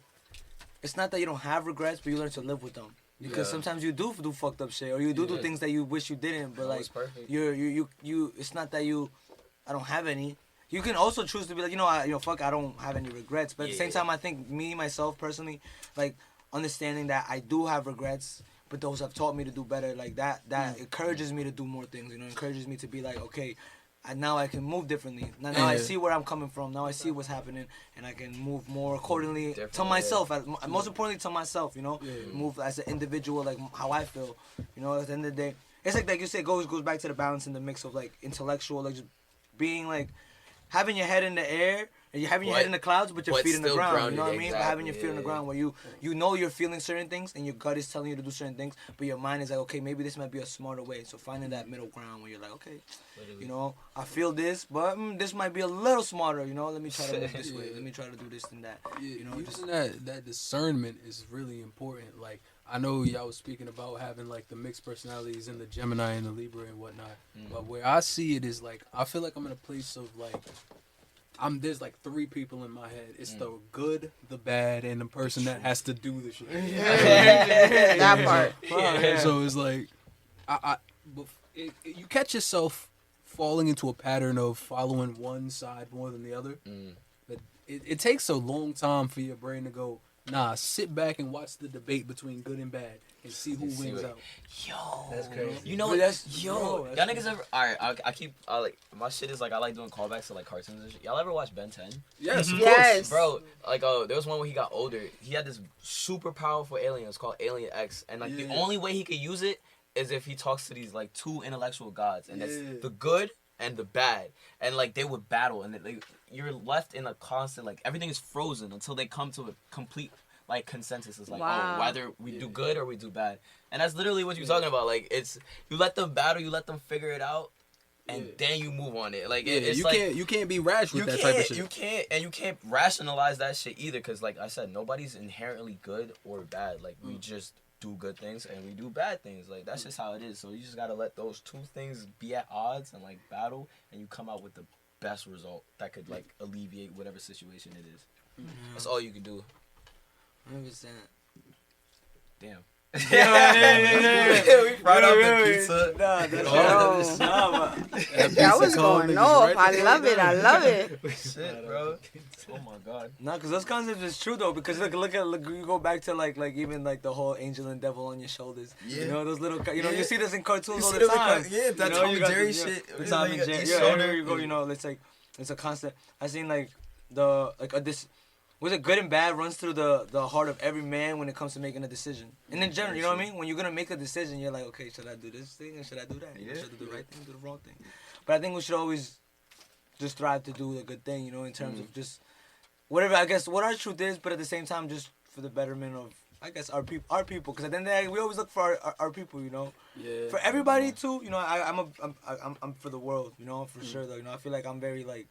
E: it's not that you don't have regrets, but you learn to live with them. Because sometimes you do fucked up shit, or you do things that you wish you didn't. But like you it's not that I don't have any. You can also choose to be like, fuck, I don't have any regrets. But at the same time, I think myself personally, like understanding that I do have regrets, but those have taught me to do better. Like that encourages me to do more things. Encourages me to be like, okay, now I can move differently. Now I see where I'm coming from. Now I see what's happening, and I can move more accordingly to myself. Most importantly, to myself. Move as an individual, like how I feel. At the end of the day, it's like you said, goes back to the balance in the mix of like intellectual, like just being like having your head in the air. And you're having your head in the clouds, but your feet in the ground.
C: Grounded,
E: you know what I mean?
C: Exactly,
E: but having your feet on the ground, where you know you're feeling certain things, and your gut is telling you to do certain things, but your mind is like, okay, maybe this might be a smarter way. So finding that middle ground where you're like, okay, I feel this, but this might be a little smarter. Let me try to move this way. Let me try to do this and that.
A: Using that discernment is really important. Like I know y'all was speaking about having like the mixed personalities in the Gemini and the Libra and whatnot, but where I see it is like I feel like I'm in a place of like. There's like 3 people in my head. It's the good, the bad, and the person that has to do the shit.
B: That part.
A: So it's like, you catch yourself falling into a pattern of following one side more than the other. But it takes a long time for your brain to go, nah, sit back and watch the debate between good and bad and see who wins out.
C: Yo,
D: that's crazy.
C: Y'all niggas ever? Alright, I like my shit is like I like doing callbacks to like cartoons and shit. Y'all ever watch Ben 10?
A: Yes, of
B: course,
C: bro. Like there was one where he got older. He had this super powerful alien. It's called Alien X, and like the only way he could use it is if he talks to these like 2 intellectual gods, and that's the good and the bad, and like they would battle, and you're left in a constant like everything is frozen until they come to a complete like consensus. Is like whether we do good or we do bad, and that's literally what you're talking about. Like it's you let them battle, you let them figure it out, and then you move on it. Like it's
A: you can't be rash with that type of shit.
C: You can't rationalize that shit either, because like I said, nobody's inherently good or bad. Like we just do good things and we do bad things. Like that's just how it is. So you just gotta let those 2 things be at odds and like battle, and you come out with the best result that could like alleviate whatever situation it is. That's all you can do.
E: 100%.
C: Damn.
E: We
C: fried up the pizza.
B: That was going off. I love it.
C: Shit, bro. Oh my god.
E: Nah, cause those concepts is true though. Because look, you go back to like even like the whole angel and devil on your shoulders. Those little, you see this in cartoons all the time.
C: That Tom and Jerry shit.
E: Tom and Jerry. There you go. It's a concept. I seen like this. Was it good and bad runs through the heart of every man when it comes to making a decision. And in general, you know what I mean? When you're going to make a decision, you're like, okay, should I do this thing or should I do that? Should I do the right thing, do the wrong thing? But I think we should always just strive to do the good thing, in terms of just whatever, I guess, what our truth is, but at the same time, just for the betterment of, I guess, our people. Because at the end of the day, we always look for our people,
A: Yeah.
E: For everybody, too, I'm for the world, for sure, though. I feel like I'm very, like,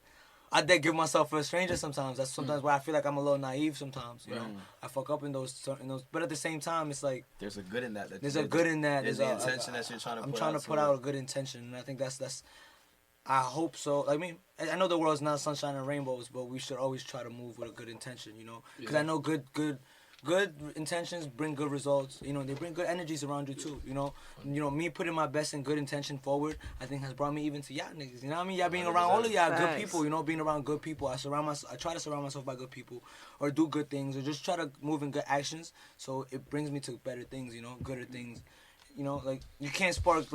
E: I dare give myself for a stranger sometimes. That's sometimes where I feel like I'm a little naive sometimes. I fuck up in those. But at the same time, it's like
C: there's a good in that.
E: There's a good in that.
C: There's the intention that you're trying to.
E: I'm trying to put out a good intention, and I think that's. I hope so. I mean, I know the world's not sunshine and rainbows, but we should always try to move with a good intention. Because I know good intentions bring good results. They bring good energies around you too. Me putting my best and good intention forward, I think has brought me even to y'all niggas. You know what I mean? Y'all being around all of y'all good people. Being around good people. I try to surround myself by good people, or do good things, or just try to move in good actions. So it brings me to better things. Gooder things. Like you can't spark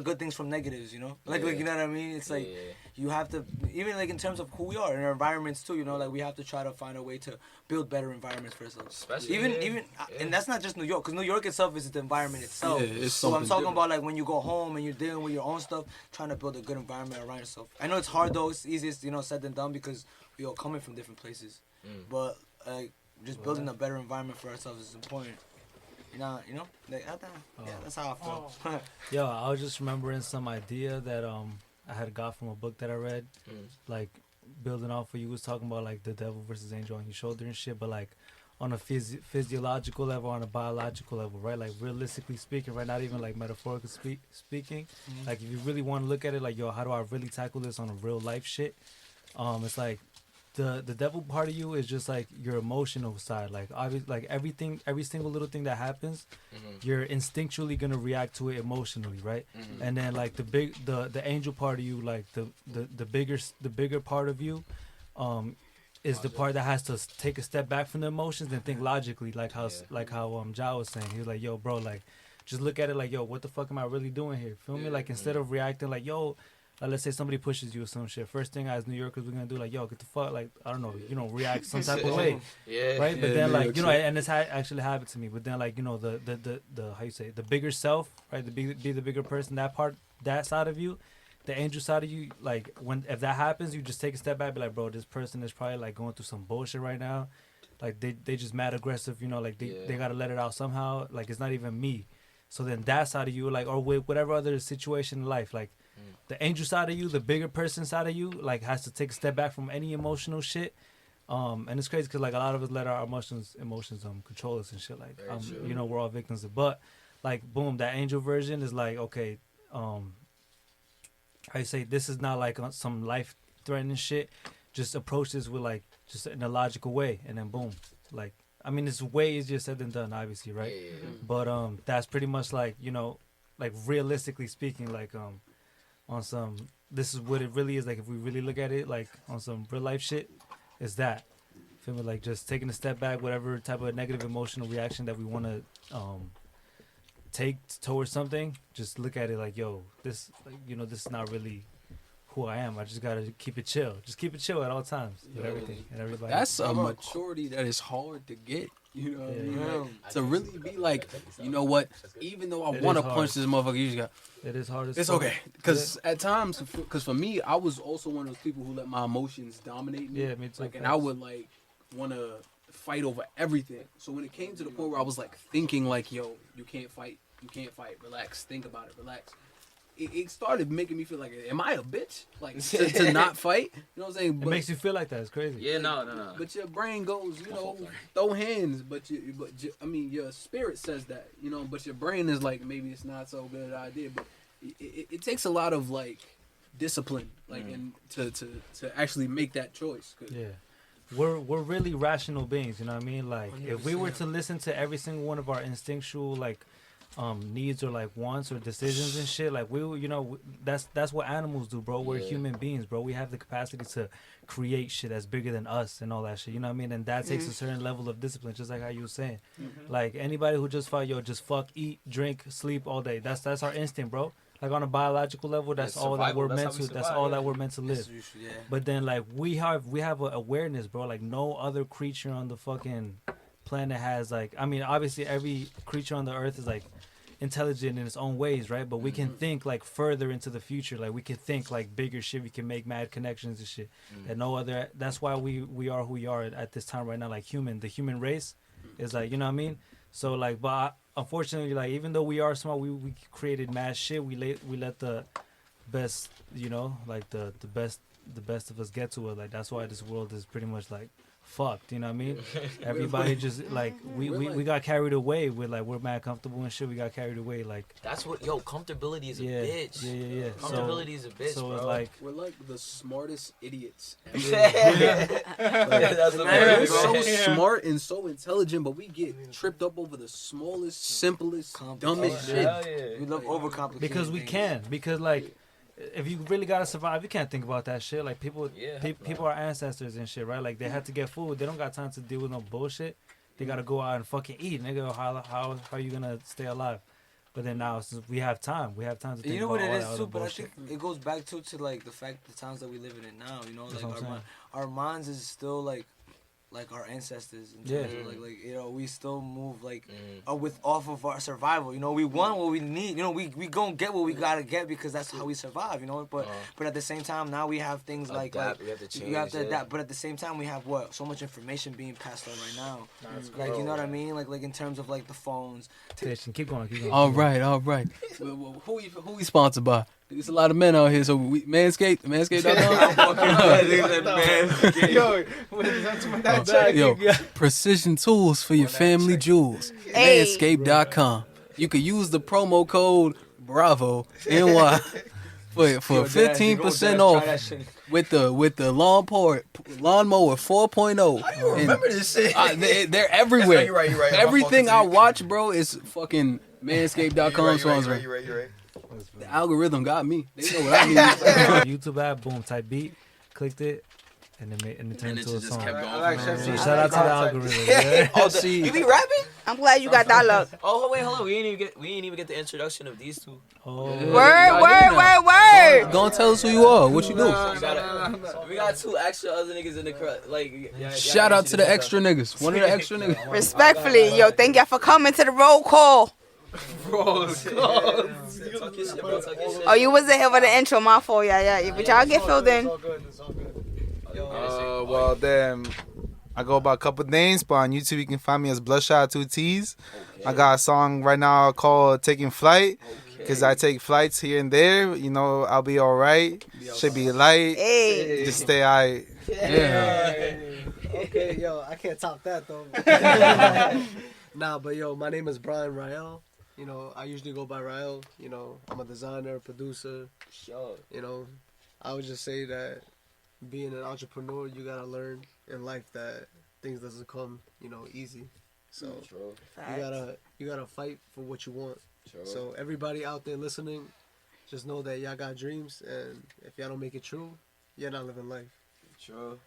E: good things from negatives, you know what I mean? It's like you have to, even like in terms of who we are in our environments too, like we have to try to find a way to build better environments for ourselves. Especially and that's not just New York, because New York itself is the environment itself. So I'm talking about like when you go home and you're dealing with your own stuff, trying to build a good environment around yourself. I know it's hard though, it's easiest said than done, because we all coming from different places, but just building a better environment for ourselves is important. That's how I feel.
D: Yo, I was just remembering some idea that I had got from a book that I read, like building off what you was talking about, like the devil versus angel on your shoulder and shit. But like, on a physiological level, on a biological level, right? Like realistically speaking, right? Not even like metaphorically speaking. Like if you really want to look at it, like yo, how do I really tackle this on a real life shit? It's like the devil part of you is just like your emotional side. Like obviously, like every single little thing that happens, you're instinctually gonna react to it emotionally, right? And then like the angel part of you, like the bigger part of you, is the part that has to take a step back from the emotions and think logically, like how Ja was saying. He was like, yo, bro, like just look at it like, yo, what the fuck am I really doing here? Feel me? Like instead of reacting like, yo, let's say somebody pushes you or some shit. First thing as New Yorkers we're gonna do like, yo, get the fuck, like I don't know, react some type of way, right? But then like and this actually happened to me. But then like the how you say the bigger self, right? Be the bigger person. That side of you, the angel side of you, like if that happens, you just take a step back, be like, bro, this person is probably like going through some bullshit right now. Like they just mad aggressive, like they gotta let it out somehow. Like it's not even me. So then that side of you, like, or with whatever other situation in life, like. The angel side of you, the bigger person side of you, like has to take a step back from any emotional shit. And it's crazy because like a lot of us let our emotions control us and shit. Like we're all victims of. But like boom, that angel version is like okay, I say this is not like some life threatening shit. Just approach this with like just in a logical way, and then boom, like I mean it's way easier said than done, obviously, right? But that's pretty much like like realistically speaking, like on some, this is what it really is. Like if we really look at it, like on some real life shit, is that feel me? Like just taking a step back, whatever type of negative emotional reaction that we want to take towards something, just look at it like, yo, this, this is not really who I am. I just gotta keep it chill. Just keep it chill at all times with everything and everybody.
A: That's a maturity that is hard to get. You know what I mean? Like, to really be like, you know what? Even though I want to punch this motherfucker, you just got.
D: It is hard as
A: It's okay. Because at times, because for me, I was also one of those people who let my emotions dominate me.
D: Yeah, me too.
A: Like, and I would like want to fight over everything. So when it came to the point where I was like thinking like, yo, you can't fight. Relax. Think about it. Relax. It started making me feel like, am I a bitch? Like, to not fight? You know what I'm saying? But,
D: it makes you feel like that. It's crazy.
C: Yeah, no.
A: But your brain goes, throw hands. But your spirit says that, but your brain is like, maybe it's not so good an idea. But it takes a lot of, like, discipline, like, and to actually make that choice.
D: Yeah. We're really rational beings, you know what I mean? Like, 100%. If we were to listen to every single one of our instinctual, like, needs or like wants or decisions and shit, like that's what animals do, bro. We're human beings, bro. We have the capacity to create shit that's bigger than us and all that shit, you know what I mean? And that takes a certain level of discipline, just like how you were saying. Like anybody who just just fuck, eat, drink, sleep all day, that's our instinct, bro. Like on a biological level, that's all that we're meant to. That's all that we're meant to live. But then like we have an awareness, bro. Like no other creature on the fucking planet has, like, I mean, obviously every creature on the earth is like intelligent in its own ways, right? But we can think like further into the future. Like we can think like bigger shit. We can make mad connections and shit. And no other. That's why we are who we are at this time right now. Like the human race is like, you know what I mean? So like, but unfortunately, like even though we are smart, we created mad shit. We let the best, like the best of us get to it. Like that's why this world is pretty much like fucked, you know what I mean? Everybody just like we got carried away with like we're mad comfortable and shit. We got carried away like
C: that's what comfortability is a bitch.
D: Yeah.
C: Comfortability is a bitch,
D: so
C: bro.
D: It's like
A: we're like the smartest idiots.
C: That's
A: we're so smart and so intelligent, but we get tripped up over the smallest, simplest, dumbest shit.
E: Yeah. We love overcomplicating
D: because we can. Because like if you really gotta survive, you can't think about that shit. Like people are ancestors and shit, right? Like they had to get food. They don't got time to deal with no bullshit. They gotta go out and fucking eat. Nigga, how are you gonna stay alive? But then now since we have time to think about all
E: what it is
D: that
E: too.
D: other
E: But
D: bullshit.
E: I think it goes back to like the fact the times that we live in it now. Like our minds is still like our ancestors in terms of like we still move like off of our survival. We want what we need. We gonna get what we gotta get because that's how we survive. But at the same time now we have things like
C: we have to change.
E: You have to adapt. But at the same time we have so much information being passed on right now. Like you know what I mean? Like in terms of like the phones.
D: Keep going.
A: All right. Who we sponsored by? There's a lot of men out here, so we Manscaped. Yo, precision tools for your family jewels.
B: Hey.
A: Manscaped.com. You can use the promo code Bravo NY for 15% off with the lawnmower 4.0.
E: I don't remember this shit.
A: They're everywhere.
E: You're right.
A: Everything I watch, bro, is fucking Manscaped.com.
E: You're right.
A: The algorithm got me. They know what I need.
D: YouTube app, boom, type beat, clicked it, and it turned into a song.
C: Kept going.
D: Shout out to the algorithm. Yeah.
E: You be rapping?
B: I'm glad you got that luck.
C: Oh wait, hold on. We ain't even get the introduction of these two.
D: Oh.
B: Word.
A: Go and tell us who you are. What you do?
C: We got two extra other niggas in the crowd. Like,
A: Shout out to the extra niggas. One of the extra niggas.
B: Respectfully, yo, thank y'all for coming to the roll call. Oh, you wasn't here for the intro, my fault, yeah. But y'all get filled in.
H: Well, then I go by a couple names, but on YouTube you can find me as Bloodshot 2 T's. I got a song right now called Taking Flight, because I take flights here and there. You know, I'll be all right. Should be light.
B: Hey.
H: Just stay all right.
A: Yeah.
I: Okay, yo, I can't top that though. Nah, but yo, my name is Brian Rael. You know, I usually go by Rael. You know, I'm a designer, producer.
C: Sure.
I: You know, I would just say that being an entrepreneur, you gotta learn in life that things doesn't come, you know, easy. So you gotta fight for what you want.
C: Sure.
I: So everybody out there listening, just know that y'all got dreams, and if y'all don't make it true, you're not living life.
C: Sure.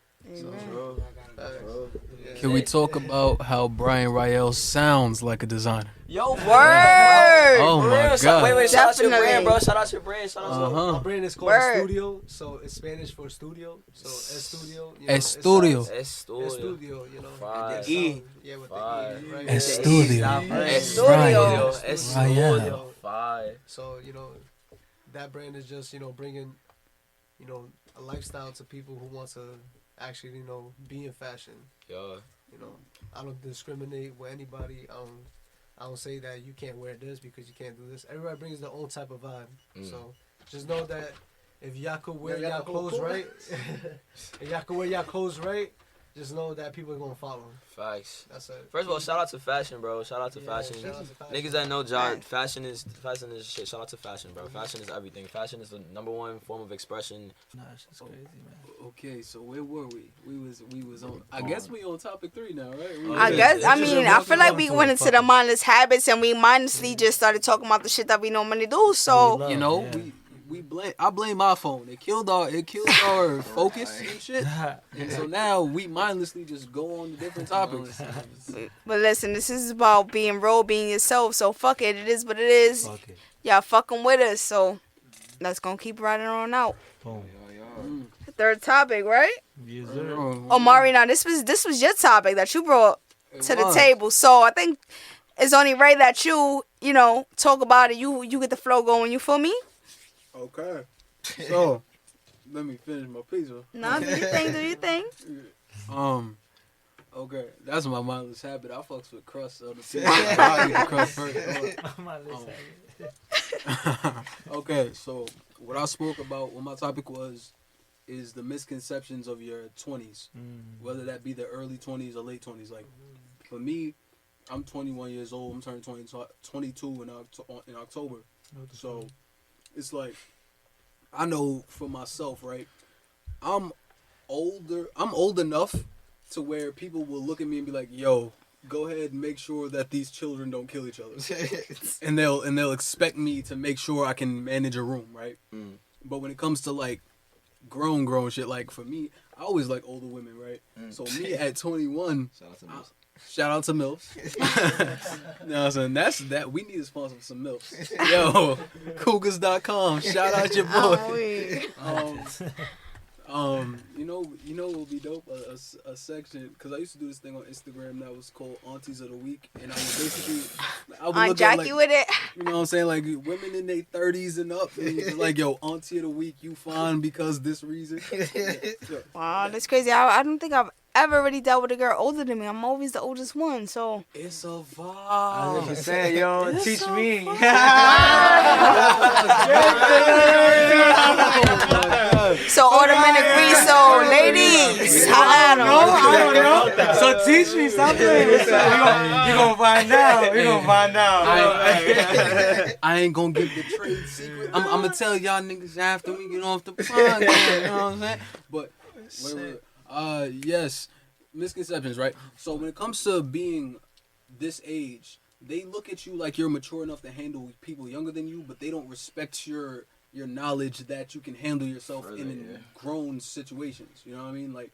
A: Can we talk about how Brian Rael sounds like a designer?
C: Yo,
B: Word.
A: Oh my God.
C: Wait, shout out your
B: Definitely.
C: brand, bro. Shout out your brand.
I: My brand is called
B: Word.
I: Studio, so it's Spanish for studio. So Estudio. You know,
A: Estudio.
I: Estudio, you know.
C: Fire.
I: And
C: E.
I: Yeah, with
C: Fire.
I: the E, right?
A: Estudio.
C: Estudio. Fire.
I: So, you know, that brand is just, you know, bringing, you know, a lifestyle to people who want to actually, you know, be in fashion.
C: Yeah.
I: You know, I don't discriminate with anybody. I don't say that you can't wear this because you can't do this. Everybody brings their own type of vibe. So just know that if y'all could wear y'all clothes right, just know that people are gonna follow.
C: Facts.
I: That's it.
C: First of all, shout out to fashion, bro. Shout out to fashion.
I: Shout out to fashion.
C: Niggas that know John, fashion is shit. Shout out to fashion, bro. Fashion is everything. Fashion is the #1 form of expression.
D: Nah, it's just crazy, man.
A: Okay, so where were we? We was on. I guess we on topic 3 now, right?
B: I feel like we went into the mindless habits and we mindlessly just started talking about the shit that we normally do. So
A: You know, I blame my phone. It killed our focus and shit. And so now we mindlessly just go on to different topics.
B: But listen, this is about being real, being yourself. So fuck it. It is what it is.
D: Fuck it.
B: Y'all fucking with us. So let's gonna keep riding on out.
D: Boom.
B: Third topic, right?
D: Yes, sir.
B: Oh, Mari, now this was your topic that you brought to the table. So I think it's only right that you know, talk about it. You get the flow going. You feel me?
A: Okay. So let me finish my pizza.
B: No, do your thing.
A: Okay, that's my mindless habit. I fucks with crust on the pizza. I eat the crust first. Okay, so what I spoke about, what my topic was, is the misconceptions of your 20s, whether that be the early 20s or late 20s. Like, for me, I'm 21 years old. I'm turning 22 in October. So it's like, I know for myself, right? I'm old enough to where people will look at me and be like, yo, go ahead and make sure that these children don't kill each other. and they'll expect me to make sure I can manage a room, right? But when it comes to like grown shit, like for me, I always like older women, right? So me at 21, shout out to MILFs. No, son, that's that. We need a sponsor for some MILFs. Yo, Cougars.com. Shout out your boy. You know what would be dope? A section, because I used to do this thing on Instagram that was called Aunties of the Week, and I was basically
B: On Jackie with it.
A: You know what I'm saying? Like women in their 30s and up, and it's like, yo, Auntie of the Week, you fine because this reason. Yeah.
B: Wow, that's crazy. I don't think I've ever really dealt with a girl older than me. I'm always the oldest one, so.
A: It's a vibe.
E: I was just saying, yo, teach me.
B: So all the men agree. So ladies, I
E: don't know. So teach me something. You gonna find out. We gonna find out.
A: I ain't gonna give the trade secret. I'm gonna tell y'all niggas after we get off the podcast. You know what I'm saying? But yes, misconceptions, right? So when it comes to being this age, they look at you like you're mature enough to handle people younger than you, but they don't respect your knowledge that you can handle yourself in grown situations. You know what I mean? Like,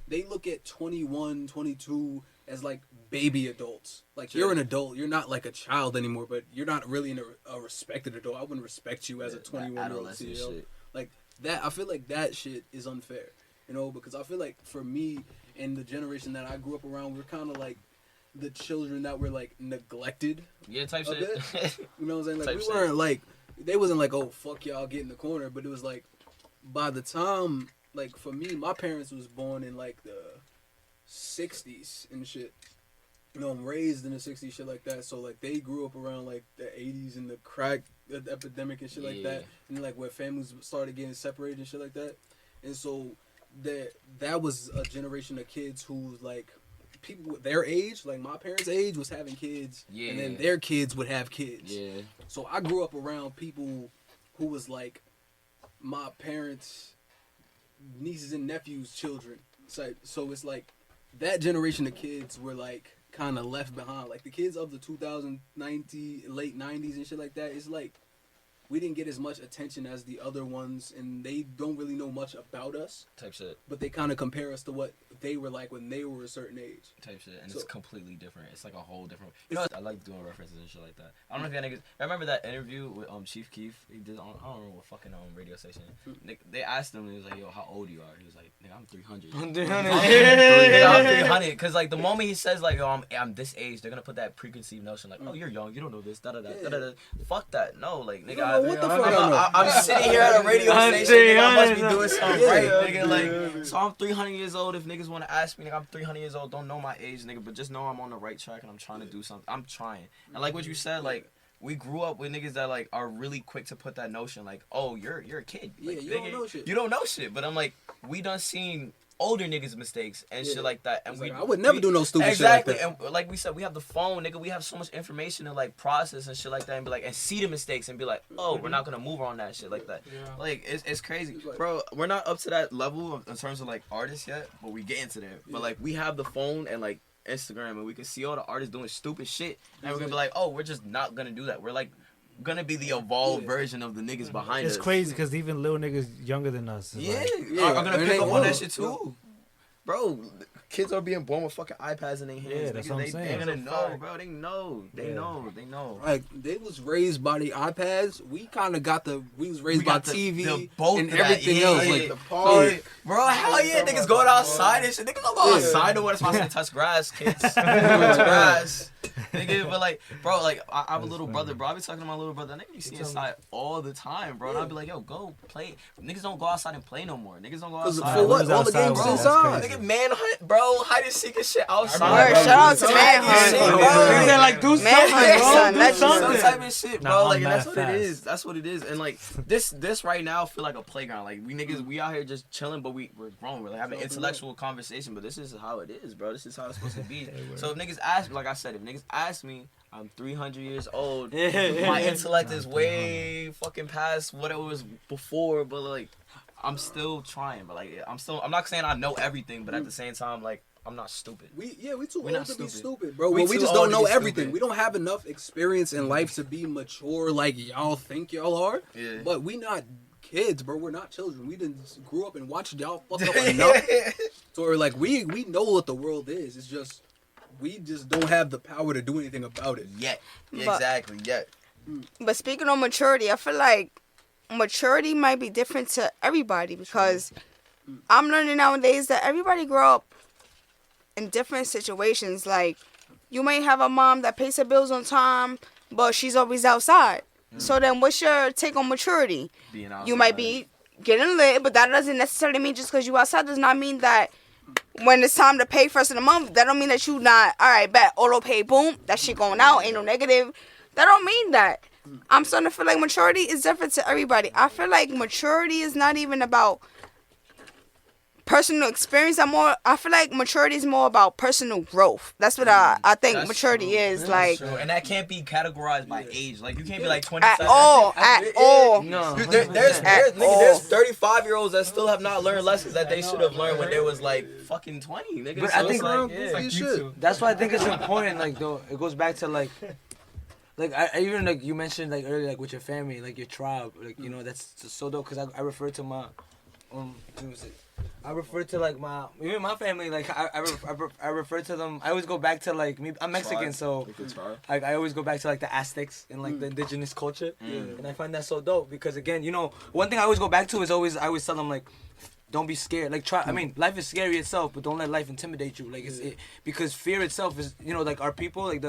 A: they look at 21, 22 as like baby adults. Like, you're an adult. You're not like a child anymore, but you're not really a respected adult. I wouldn't respect you as a 21-year-old CEO. Like, that, I feel like that shit is unfair. You know, because I feel like for me and the generation that I grew up around, we're kind of like the children that were like neglected.
C: Yeah, type shit.
A: You know what I'm saying? Like, we weren't like, they wasn't like, oh, fuck y'all, get in the corner. But it was like, by the time, like, for me, my parents was born in like the 60s and shit. You know, I'm raised in the 60s, shit like that. So, like, they grew up around like the 80s and the crack epidemic and shit like that. And like where families started getting separated and shit like that. And so that was a generation of kids who, like, people their age, like my parents' age, was having kids, and then their kids would have kids. Yeah. So I grew up around people who was like my parents' nieces and nephews' children. So it's like that generation of kids were like kind of left behind. Like the kids of the 2090 late 90s and shit like that. It's like we didn't get as much attention as the other ones, and they don't really know much about us. Type shit. But they kind of compare us to what they were like when they were a certain age.
C: Type shit. And it's completely different. It's like a whole different... You know, I like doing references and shit like that. I don't know if y'all niggas... I remember that interview with Chief Keef. He did on, I don't remember what fucking radio station. They asked him, he was like, yo, how old you are? He was like, nigga, I'm 300. I'm 300. I'm 300. Because, like, the moment he says, like, yo, I'm this age, they're going to put that preconceived notion, like, oh, you're young, you don't know this, da-da-da. Fuck that. No, like, nigga, what the fuck? I'm sitting here at a radio station. I must be doing something right, nigga. Like, so I'm 300 years old. If niggas want to ask me, nigga, I'm 300 years old. Don't know my age, nigga, but just know I'm on the right track and I'm trying to do something. I'm trying. And like what you said, like, we grew up with niggas that like are really quick to put that notion, like, oh, you're a kid. Like,
A: you don't know shit.
C: You don't know shit. But I'm like, we done seen older niggas' mistakes and shit like that, and
A: I would never do no stupid shit like that.
C: And like we said, we have the phone, nigga. We have so much information to like process and shit like that, and be like, and see the mistakes and be like, oh, we're not gonna move on that shit like that. Like it's crazy, bro. We're not up to that level in terms of like artists yet, but we get into there. But like we have the phone and like Instagram, and we can see all the artists doing stupid shit, and we're gonna be like, oh, we're just not gonna do that. We're like gonna be the evolved version of the niggas behind us.
D: It's crazy because even little niggas younger than us
C: are gonna pick up on that shit too. Bro, kids are being born with fucking iPads in their hands.
D: Yeah, that's what I'm saying.
C: They're gonna know, bro. They know. They know.
A: Like, they was raised by the iPads. We kind of we was raised by TV
C: both
A: and everything else. Like,
C: the party. Bro, hell yeah, niggas going outside and shit. Niggas don't go outside no more. That's why I said touch grass, kids. Touch grass. Nigga, but like, bro, like, I have a little brother, bro. I be talking to my little brother. Nigga, you see inside all the time, bro. And I'll be like, yo, go play. Niggas don't go outside and play no more. Niggas don't go outside.
A: For what? All the games is inside.
C: Nigga, manhunt, bro. Hide and seek and shit outside.
B: Shout out to manhunt,
E: bro. They're like, do something, bro.
C: Some type of shit, bro. Like, and that's what it is. That's what it is. And like, this right now feel like a playground. Like, we niggas, we out here just chilling, but we're grown. We're like having an intellectual conversation, but this is how it is, bro. This is how it's supposed to be. So if niggas ask me, like I said, if niggas ask me, I'm 300 years old. My intellect is way fucking past what it was before, but like, I'm still trying. But like, I'm not saying I know everything, but at the same time, like, I'm not stupid.
A: We too old to be stupid, bro. We just don't know everything. We don't have enough experience in life to be mature like y'all think y'all are. Yeah. But we not kids, bro. We're not children. We didn't grew up and watched y'all fuck up enough. So we're like, we know what the world is. It's just, we just don't have the power to do anything about it
C: yet. Exactly, yet.
B: But speaking of maturity, I feel like maturity might be different to everybody, because I'm learning nowadays that everybody grow up in different situations. Like, you may have a mom that pays her bills on time, but she's always outside. So then what's your take on maturity? You might be getting lit, but that doesn't necessarily mean just because you outside does not mean that when it's time to pay first of the month, that don't mean that you not, all right, bet, auto pay, boom, that shit going out, ain't no negative. That don't mean that. I'm starting to feel like maturity is different to everybody. I feel like maturity is not even about personal experience. I feel like maturity is more about personal growth. That's what I think
C: That's
B: maturity
C: true.
B: is.
C: That's
B: like
C: true. And that can't be categorized by age. Like you can't be like
B: at
C: 27.
B: all.
C: No. There's 35-year-olds that still have not learned lessons that they should have learned when they was like fucking 20. Nigga.
E: But
C: So
E: I think that's why I think it's important. Like though, it goes back to like I even like you mentioned like earlier, like with your family, like your tribe, like you know that's so dope. Cause I refer to my I refer to like even my family, like I refer to them. I always go back to like me. I'm Mexican, so like I always go back to like the Aztecs and like the indigenous culture, and I find that so dope because again, you know, one thing I always go back to is I always tell them like, don't be scared. Like try. I mean, life is scary itself, but don't let life intimidate you. Like because fear itself is, you know, like our people, like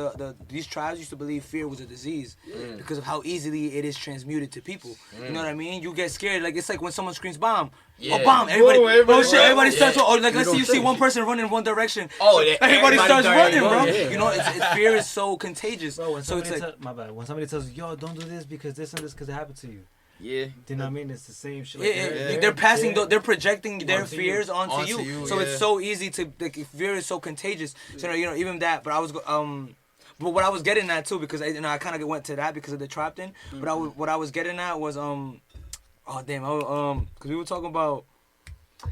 E: these tribes used to believe fear was a disease because of how easily it is transmuted to people. You know what I mean? You get scared. Like it's like when someone screams bomb. Yeah. Oh, bomb! Everybody starts. Or like let's say you see one person running in one direction. Everybody starts running, bro.
D: Yeah.
E: You know, fear is so contagious.
D: Bro,
E: so it's like
D: my bad. When somebody tells you, yo, don't do this because this and this because it happened to you.
C: Yeah.
D: Do you know what I mean? It's the same shit.
E: Like they're passing. They're projecting their fears onto you. So it's so easy to like. Fear is so contagious. So you know even that. But I was But what I was getting at too, because I kind of went to that because of the trap thing. But what I was getting at was because we were talking about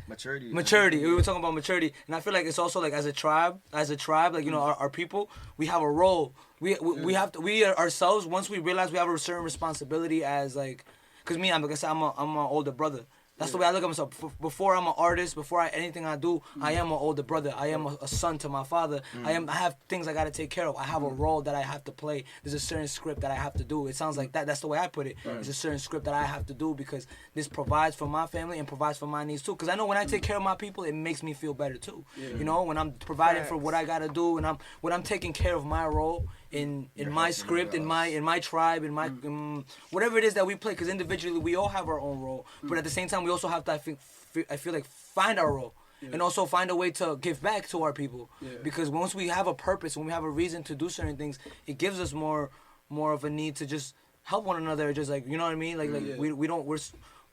E: maturity. We were talking about maturity, and I feel like it's also like as a tribe, like you know our people, we have a role. We have to ourselves once we realize we have a certain responsibility as like, because me, I'm an older brother. That's the way I look at myself. Before I'm an artist, before anything I do, I am an older brother. I am a son to my father. I have things I gotta take care of. I have a role that I have to play. There's a certain script that I have to do. It sounds like that. That's the way I put it. There's a certain script that I have to do because this provides for my family and provides for my needs too. Because I know when I take care of my people, it makes me feel better too. You know, when I'm providing for what I gotta do and when I'm taking care of my role in my script, in my tribe, in my whatever it is that we play. Because individually we all have our own role, but at the same time we also have to I feel like find our role. And also find a way to give back to our people, because once we have a purpose, when we have a reason to do certain things, it gives us more of a need to just help one another. Just like, you know what I mean? Like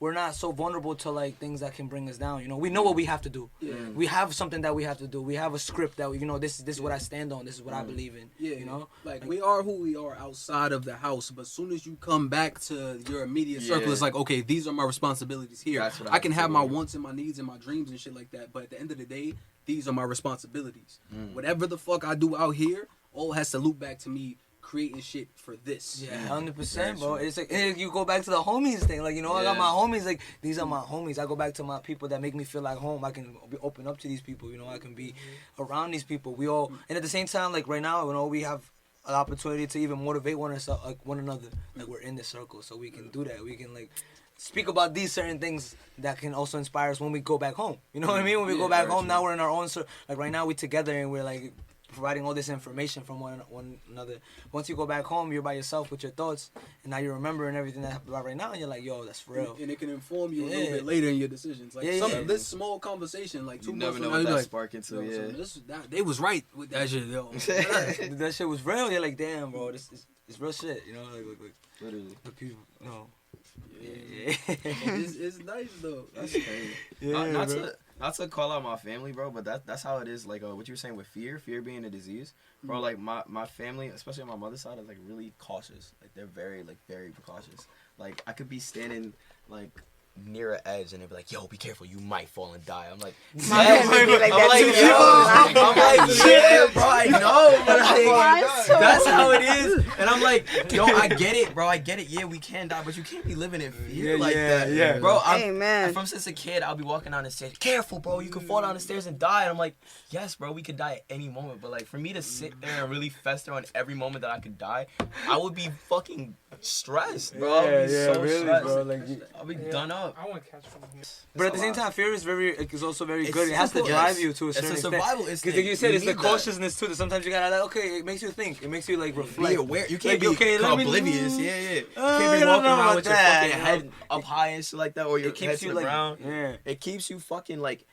E: we're not so vulnerable to like things that can bring us down. You know, we know what we have to do. We have something that we have to do. We have a script that you know, this is what I stand on. This is what I believe in. You know,
A: like we are who we are outside of the house, but as soon as you come back to your immediate circle, it's like, okay, these are my responsibilities here. I can have my wants and my needs and my dreams and shit like that, but at the end of the day, these are my responsibilities. Whatever the fuck I do out here, all has to loop back to me creating shit for this.
E: 100%, bro. It's like you go back to the homies thing. Like, you know, I got my homies. Like, these are my homies. I go back to my people that make me feel like home. I can open up to these people. You know, I can be around these people. We all, and at the same time, like right now, you know, we have an opportunity to even motivate one another. Like we're in this circle, so we can do that. We can like speak about these certain things that can also inspire us when we go back home. You know what I mean? When we go back home, now we're in our own like right now we together and we're like providing all this information from one another. Once you go back home, you're by yourself with your thoughts, and now you're remembering everything that happened right now, and you're like, yo, that's for real.
A: And it can inform you a little bit later in your decisions. Like this small conversation, like 2 months
C: never know
A: from now,
C: what that
A: like,
C: spark into.
A: They was right with that shit, yo.
E: That shit was real. You're like, damn, bro, this is real shit. You know, like
C: literally.
E: The people, no.
A: It's nice though. That's crazy.
C: Not to call out my family, bro, but that's how it is. Like what you were saying with fear being a disease, bro. Like my family, especially on my mother's side, is like really cautious. Like they're very precautious. Like I could be standing like near an edge and they'd be like, yo, be careful, you might fall and die. I'm like, yeah, bro, I know, but like, that's how it is. And I'm like, yo, I get it, bro, I get it. Yeah, we can die, but you can't be living in fear that. Bro, from since a kid, I'll be walking down the stairs, careful, bro, you can fall down the stairs and die. And I'm like, yes, bro, we could die at any moment. But like, for me to sit there and really fester on every moment that I could die, I would be fucking stressed, bro. I would be so stressed. Bro, like, I'll be done up.
F: I want to catch from here.
E: But at the same time, fear is also very good. It has to drive you to a certain extent. Because like you said, it's the cautiousness too. That sometimes you gotta like, okay, it makes you think. It makes you like reflect.
C: Be aware. You can't be oblivious. You can't be walking around with your fucking head up high and shit like that, or your head to the ground. It keeps you fucking like.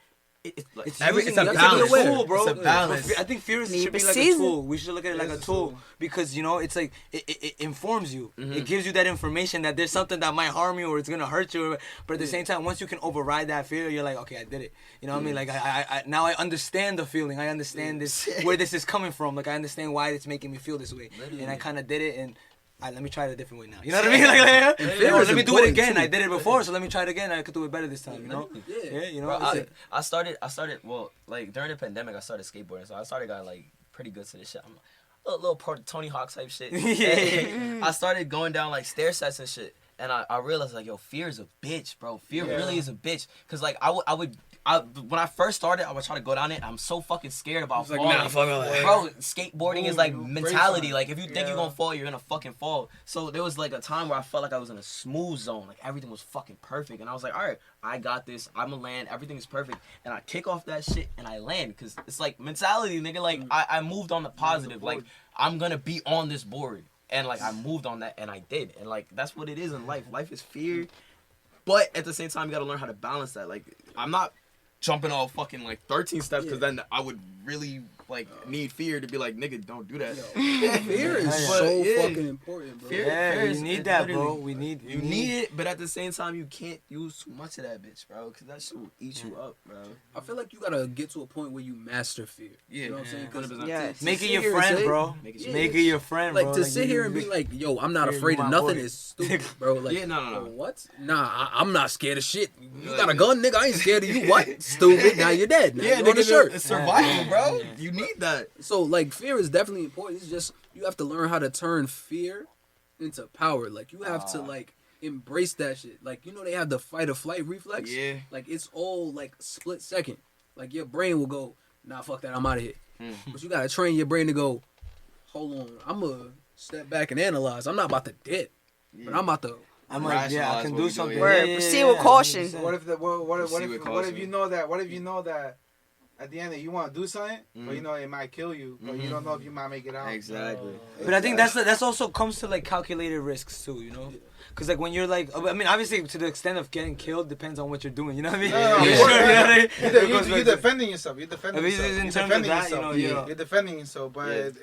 E: It's
C: a
E: balance,
C: tool,
E: bro.
C: It's a balance.
E: I think fear should be like a tool. We should look at it like a tool because it's like it informs you. It gives you that information that there's something that might harm you or it's gonna hurt you. But at the same time, once you can override that fear, you're like, okay, I did it. You know what I mean? Like I now I understand the feeling. I understand this where this is coming from. Like I understand why it's making me feel this way, and I kind of did it and. Let me try it a different way now. You know what I mean? Let me do it again. Too. I did it before, so let me try it again. I could do it better this time. You know? Yeah. You know.
C: Bro, I started. Well, like during the pandemic, I started skateboarding, so I started got like pretty good to this shit. I'm a little Tony Hawk type shit. I started going down like stair sets and shit, and I realized like, yo, fear is a bitch, bro. Fear really is a bitch. Cause like when I first started, I would try to go down it. I'm so fucking scared about falling. Like, bro, skateboarding is like mentality. Like if you think you're gonna fall, you're gonna fucking fall. So there was like a time where I felt like I was in a smooth zone. Like everything was fucking perfect. And I was like, all right, I got this. I'm gonna land. Everything is perfect. And I kick off that shit and I land. Cause it's like mentality, nigga. Like I moved on the positive. Like I'm gonna be on this board. And like I moved on that and I did. And like that's what it is in life. Life is fear. But at the same time, you gotta learn how to balance that. Like I'm not jumping all fucking like 13 steps because then I would really like need fear to be like, nigga, don't do that.
A: Fear is so fucking important, bro.
E: Fear you need that, bro. You need
C: it, but at the same time, you can't use too much of that bitch, bro, because that shit will eat you up, bro.
A: I feel like you gotta get to a point where you master fear. You know what I'm saying?
E: Make it your friend, bro. Make it your friend, bro.
A: Like to sit here and be like, yo, I'm not afraid of nothing is stupid, bro. Like,
C: no.
A: What? Nah, I'm not scared of shit. You got a gun, nigga. I ain't scared of you. What? Stupid. Now you're dead. Now you're on the shirt.
C: It's survival, bro. You need that.
A: So like fear is definitely important. It's just you have to learn how to turn fear into power. Like you have to like embrace that shit. Like they have the fight or flight reflex.
C: Yeah.
A: Like it's all like split second. Like your brain will go, nah, fuck that, I'm out of here. But you gotta train your brain to go, hold on, I'm gonna step back and analyze. I'm not about to dip, but I'm about to.
E: I'm like, I can do something.
B: Proceed with caution.
H: What if you know that at the end you want to do something, but it might kill you, but you don't know if you might make it out.
C: Exactly.
E: But I think that's also comes to like calculated risks too, you know. Cause like when you're like, I mean, obviously to the extent of getting killed depends on what you're doing. You know what I mean?
H: You're defending yourself. You're defending
E: yourself.
H: You're defending yourself, but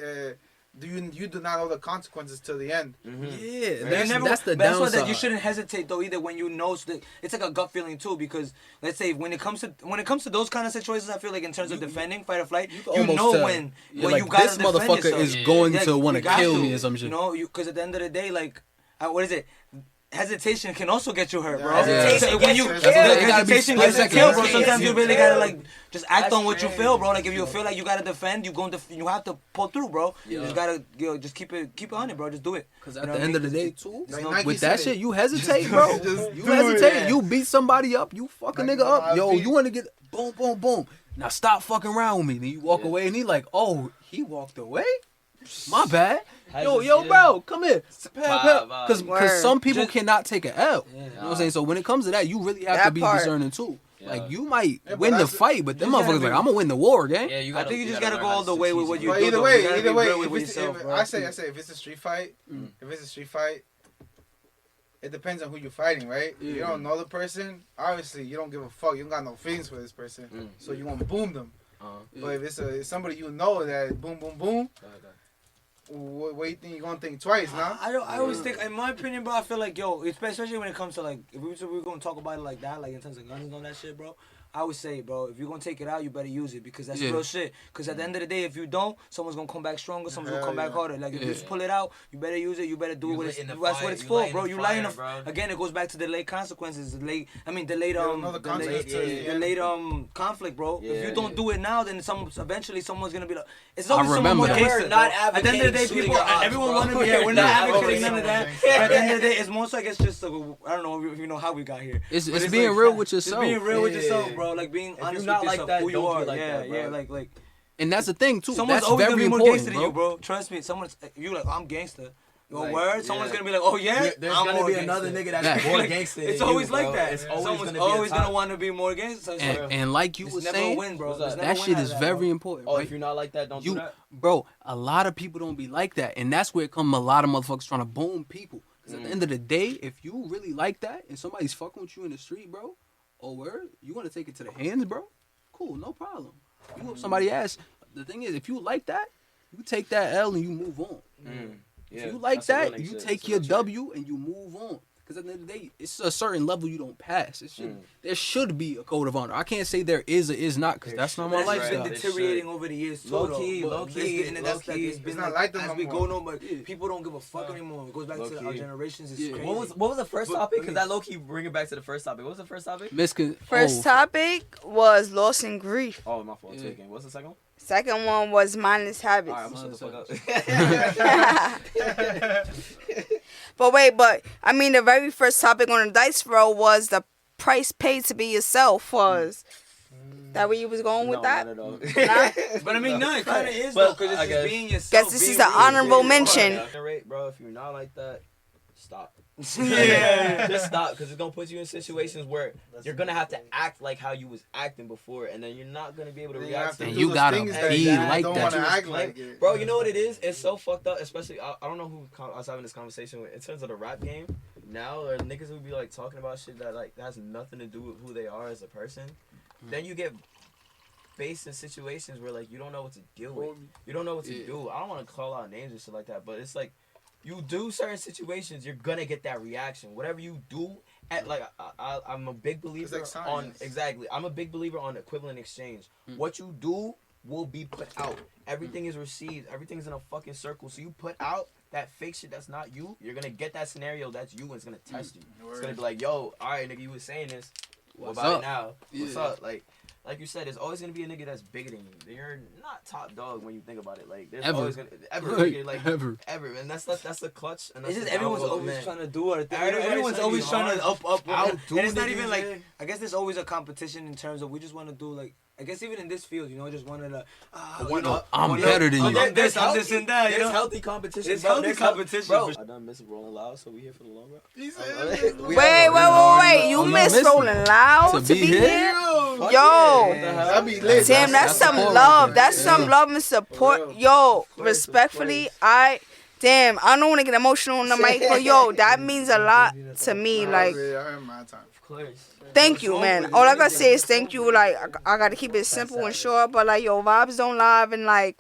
H: you do not know the consequences till the end.
A: Yeah, that's the downside.
E: That's why that you shouldn't hesitate though either when you know it's like a gut feeling too, because let's say when it comes to those kind of situations, I feel like in terms of defending, fight or flight, you know when like, you gotta
A: this motherfucker is going to want to kill me or some shit.
E: You know, because at the end of the day, like what is it? Hesitation can also get you hurt, bro.
C: Hesitation
E: gets you killed, bro. Sometimes you really gotta like just act on what you feel, bro. Like if you feel like you gotta defend, you have to pull through, bro. You just gotta just keep it on it, bro. Just do it.
A: Cause at the end of the day, too, with that shit, you hesitate, bro. You hesitate. You beat somebody up. You fuck a nigga up. Yo, you want to get boom, boom, boom. Now stop fucking around with me. Then you walk away, and he like, oh, he walked away. My bad. Yo, bro, come here. Because some people cannot take an L. You know what I'm saying? So when it comes to that, you really have to be discerning too. Like you might win the fight, but them motherfuckers like, I'm gonna win the war, gang.
E: Yeah, I think you just gotta go all the way with what you do.
H: Either way, I say if it's a street fight, it depends on who you're fighting, right? You don't know the person, obviously you don't give a fuck. You don't got no feelings for this person, so you want to boom them. But if it's somebody you know that boom, boom, boom. What do you think? You're gonna think twice, nah?
E: I always think, in my opinion, bro, I feel like, especially when it comes to like, if we're gonna talk about it like that, like in terms of guns and all that shit, bro. I always say, bro, if you're gonna take it out, you better use it because that's real shit. Because at the end of the day, if you don't, someone's gonna come back stronger, someone's gonna come back harder. Like if you just pull it out, you better use it. You better do what that's what it's for, bro. You lie in again. It goes back to delayed consequences. Delayed conflict, bro. If you don't do it now, then eventually someone's gonna be like, it's always someone more gangster. At the end of the day, people, everyone want to be. We're not advocating none of that. But at the end of the day, it's most like it's just I don't know if you know how we got here.
A: It's being real with yourself.
E: It's being real with yourself, bro. Like being honest with yourself, who you are. Like.
A: And that's the thing too.
E: Someone's
A: that's
E: always
A: very
E: gonna be more
A: important,
E: gangster than you, bro. Trust me. You like, I'm gangster. Your word. Someone's gonna be like, oh yeah.
C: There's gonna be another nigga that's more gangster.
E: It's always like that. Someone's always gonna want to be more gangster.
A: And like you were saying, that shit is very important.
C: Oh, if you're not like that, don't do that.
A: Bro, a lot of people don't be like that, and that's where it come a lot of motherfuckers trying to boom people. Because at the end of the day, if you really like that, and somebody's fucking with you in the street, bro, oh word, you want to take it to the hands, bro? cool, no problem. You whoop somebody ass. The thing is, if you like that, you take that L and you move on. If you like that, you take your W and you move on. Because at the end of the day, it's a certain level you don't pass. There should be a code of honor. I can't say there is or is not, because that's not my lifestyle.
E: It's been deteriorating over the years, too. Low key. And that's like, it's been like that as we go on, but people don't give a fuck anymore. It goes back to our generations. It's crazy.
C: What was the first topic? Because that low key bring it back to the first topic. What was the first topic?
B: First topic was loss and grief.
C: Oh, my fault. What's the second one?
B: Second one was mindless habits.
C: All right, I'm gonna shut the fuck up.
B: But I mean, the very first topic on the dice roll was the price paid to be yourself. Was that where you was going with that?
C: Not at all.
E: But I mean, no, it kind of is though, because it's just being yourself.
B: Guess this is the honorable mention.
C: Bro, if you're not like that, stop. Just stop, because it's gonna put you in situations where you're gonna have to act like how you was acting before, and then you're not gonna be able to react to
A: it. You gotta be like
C: that. Bro, you know what it is? It's so fucked up. Especially, I don't know who I was having this conversation with. In terms of the rap game, now niggas would be like talking about shit that like has nothing to do with who they are as a person. Then you get faced in situations where like you don't know what to deal with. You don't know what to do. I don't want to call out names and shit like that, but it's like, you do certain situations, you're gonna get that reaction. Whatever you do, I'm a big believer on I'm a big believer on equivalent exchange. What you do will be put out. Everything is received. Everything's in a fucking circle. So you put out that fake shit that's not you. You're gonna get that scenario that's you, and it's gonna test you. It's gonna be like, yo, all right, nigga, you was saying this. What about it now? What's up? Like you said, there's always gonna be a nigga that's bigger than you. You're not top dog when you think about it. Like there's always gonna ever, and that's the clutch. And that's
E: it's just everyone's always trying to do our thing. Everyone's always trying to up. And it's not even like, I guess there's always a competition in terms of we just want to do like, I guess even in this field, you know, just wanted to.
A: I'm better than you.
C: There's
E: this and that.
C: There's healthy competition.
E: There's competition, bro.
C: I done miss Rolling Loud, so we here for the long run.
B: Wait! You miss Rolling Loud to be here? Yo, damn, that's some love. That's some love and support. Yo, respectfully, I don't want to get emotional on the mic, but yo, that means a lot to me. Like, thank you, man. All I gotta say is thank you. Like, I gotta keep it simple and short, but like, yo, vibes don't lie, and like,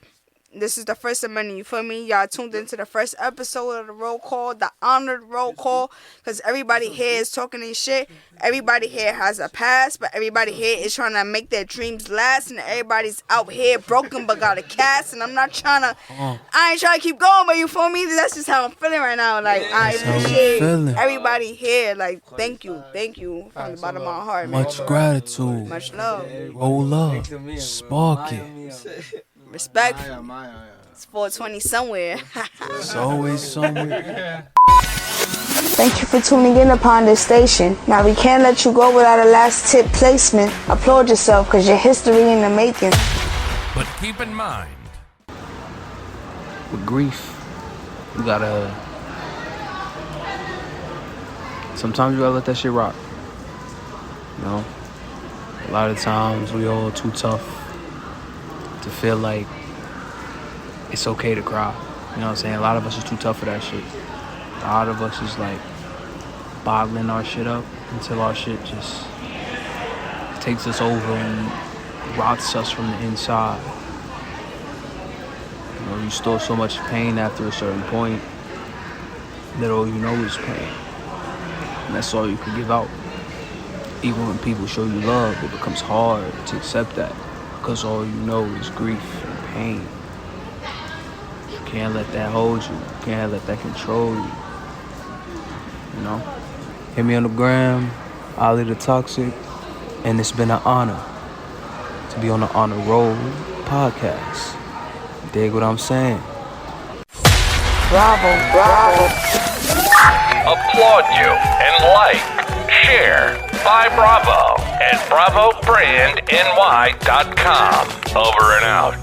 B: this is the first of many, you feel me? Y'all tuned into the first episode of the roll call, the honored roll call, because everybody here is talking this shit. Everybody here has a past, but everybody here is trying to make their dreams last, and everybody's out here broken but got a cast, and I'm not trying to, I ain't trying to keep going, but you feel me? That's just how I'm feeling right now. Like, I appreciate everybody here. Like, thank you from the bottom of my heart.
A: Much gratitude.
B: Much love.
A: Roll up. Spark it.
B: Respect. It's 420 somewhere.
A: It's always somewhere.
B: Thank you for tuning in upon this station. Now we can't let you go without a last tip placement. Applaud yourself because you're history in the making.
G: But keep in mind,
J: with grief, you gotta, sometimes you gotta let that shit rock. You know, a lot of times we all too tough to feel like it's okay to cry. You know what I'm saying? A lot of us is too tough for that shit. A lot of us is like bottling our shit up until our shit just takes us over and rots us from the inside. You know, you store so much pain after a certain point that all you know is pain. And that's all you can give out. Even when people show you love, it becomes hard to accept that, because all you know is grief and pain. You can't let that hold you. You can't let that control you. You know? Hit me on the gram, Ollie the Toxic, and it's been an honor to be on the Honor Roll podcast. Dig what I'm saying?
B: Bravo.
G: applaud you and like, share, buy Bravo at BravoBrandNY.com. Over and out.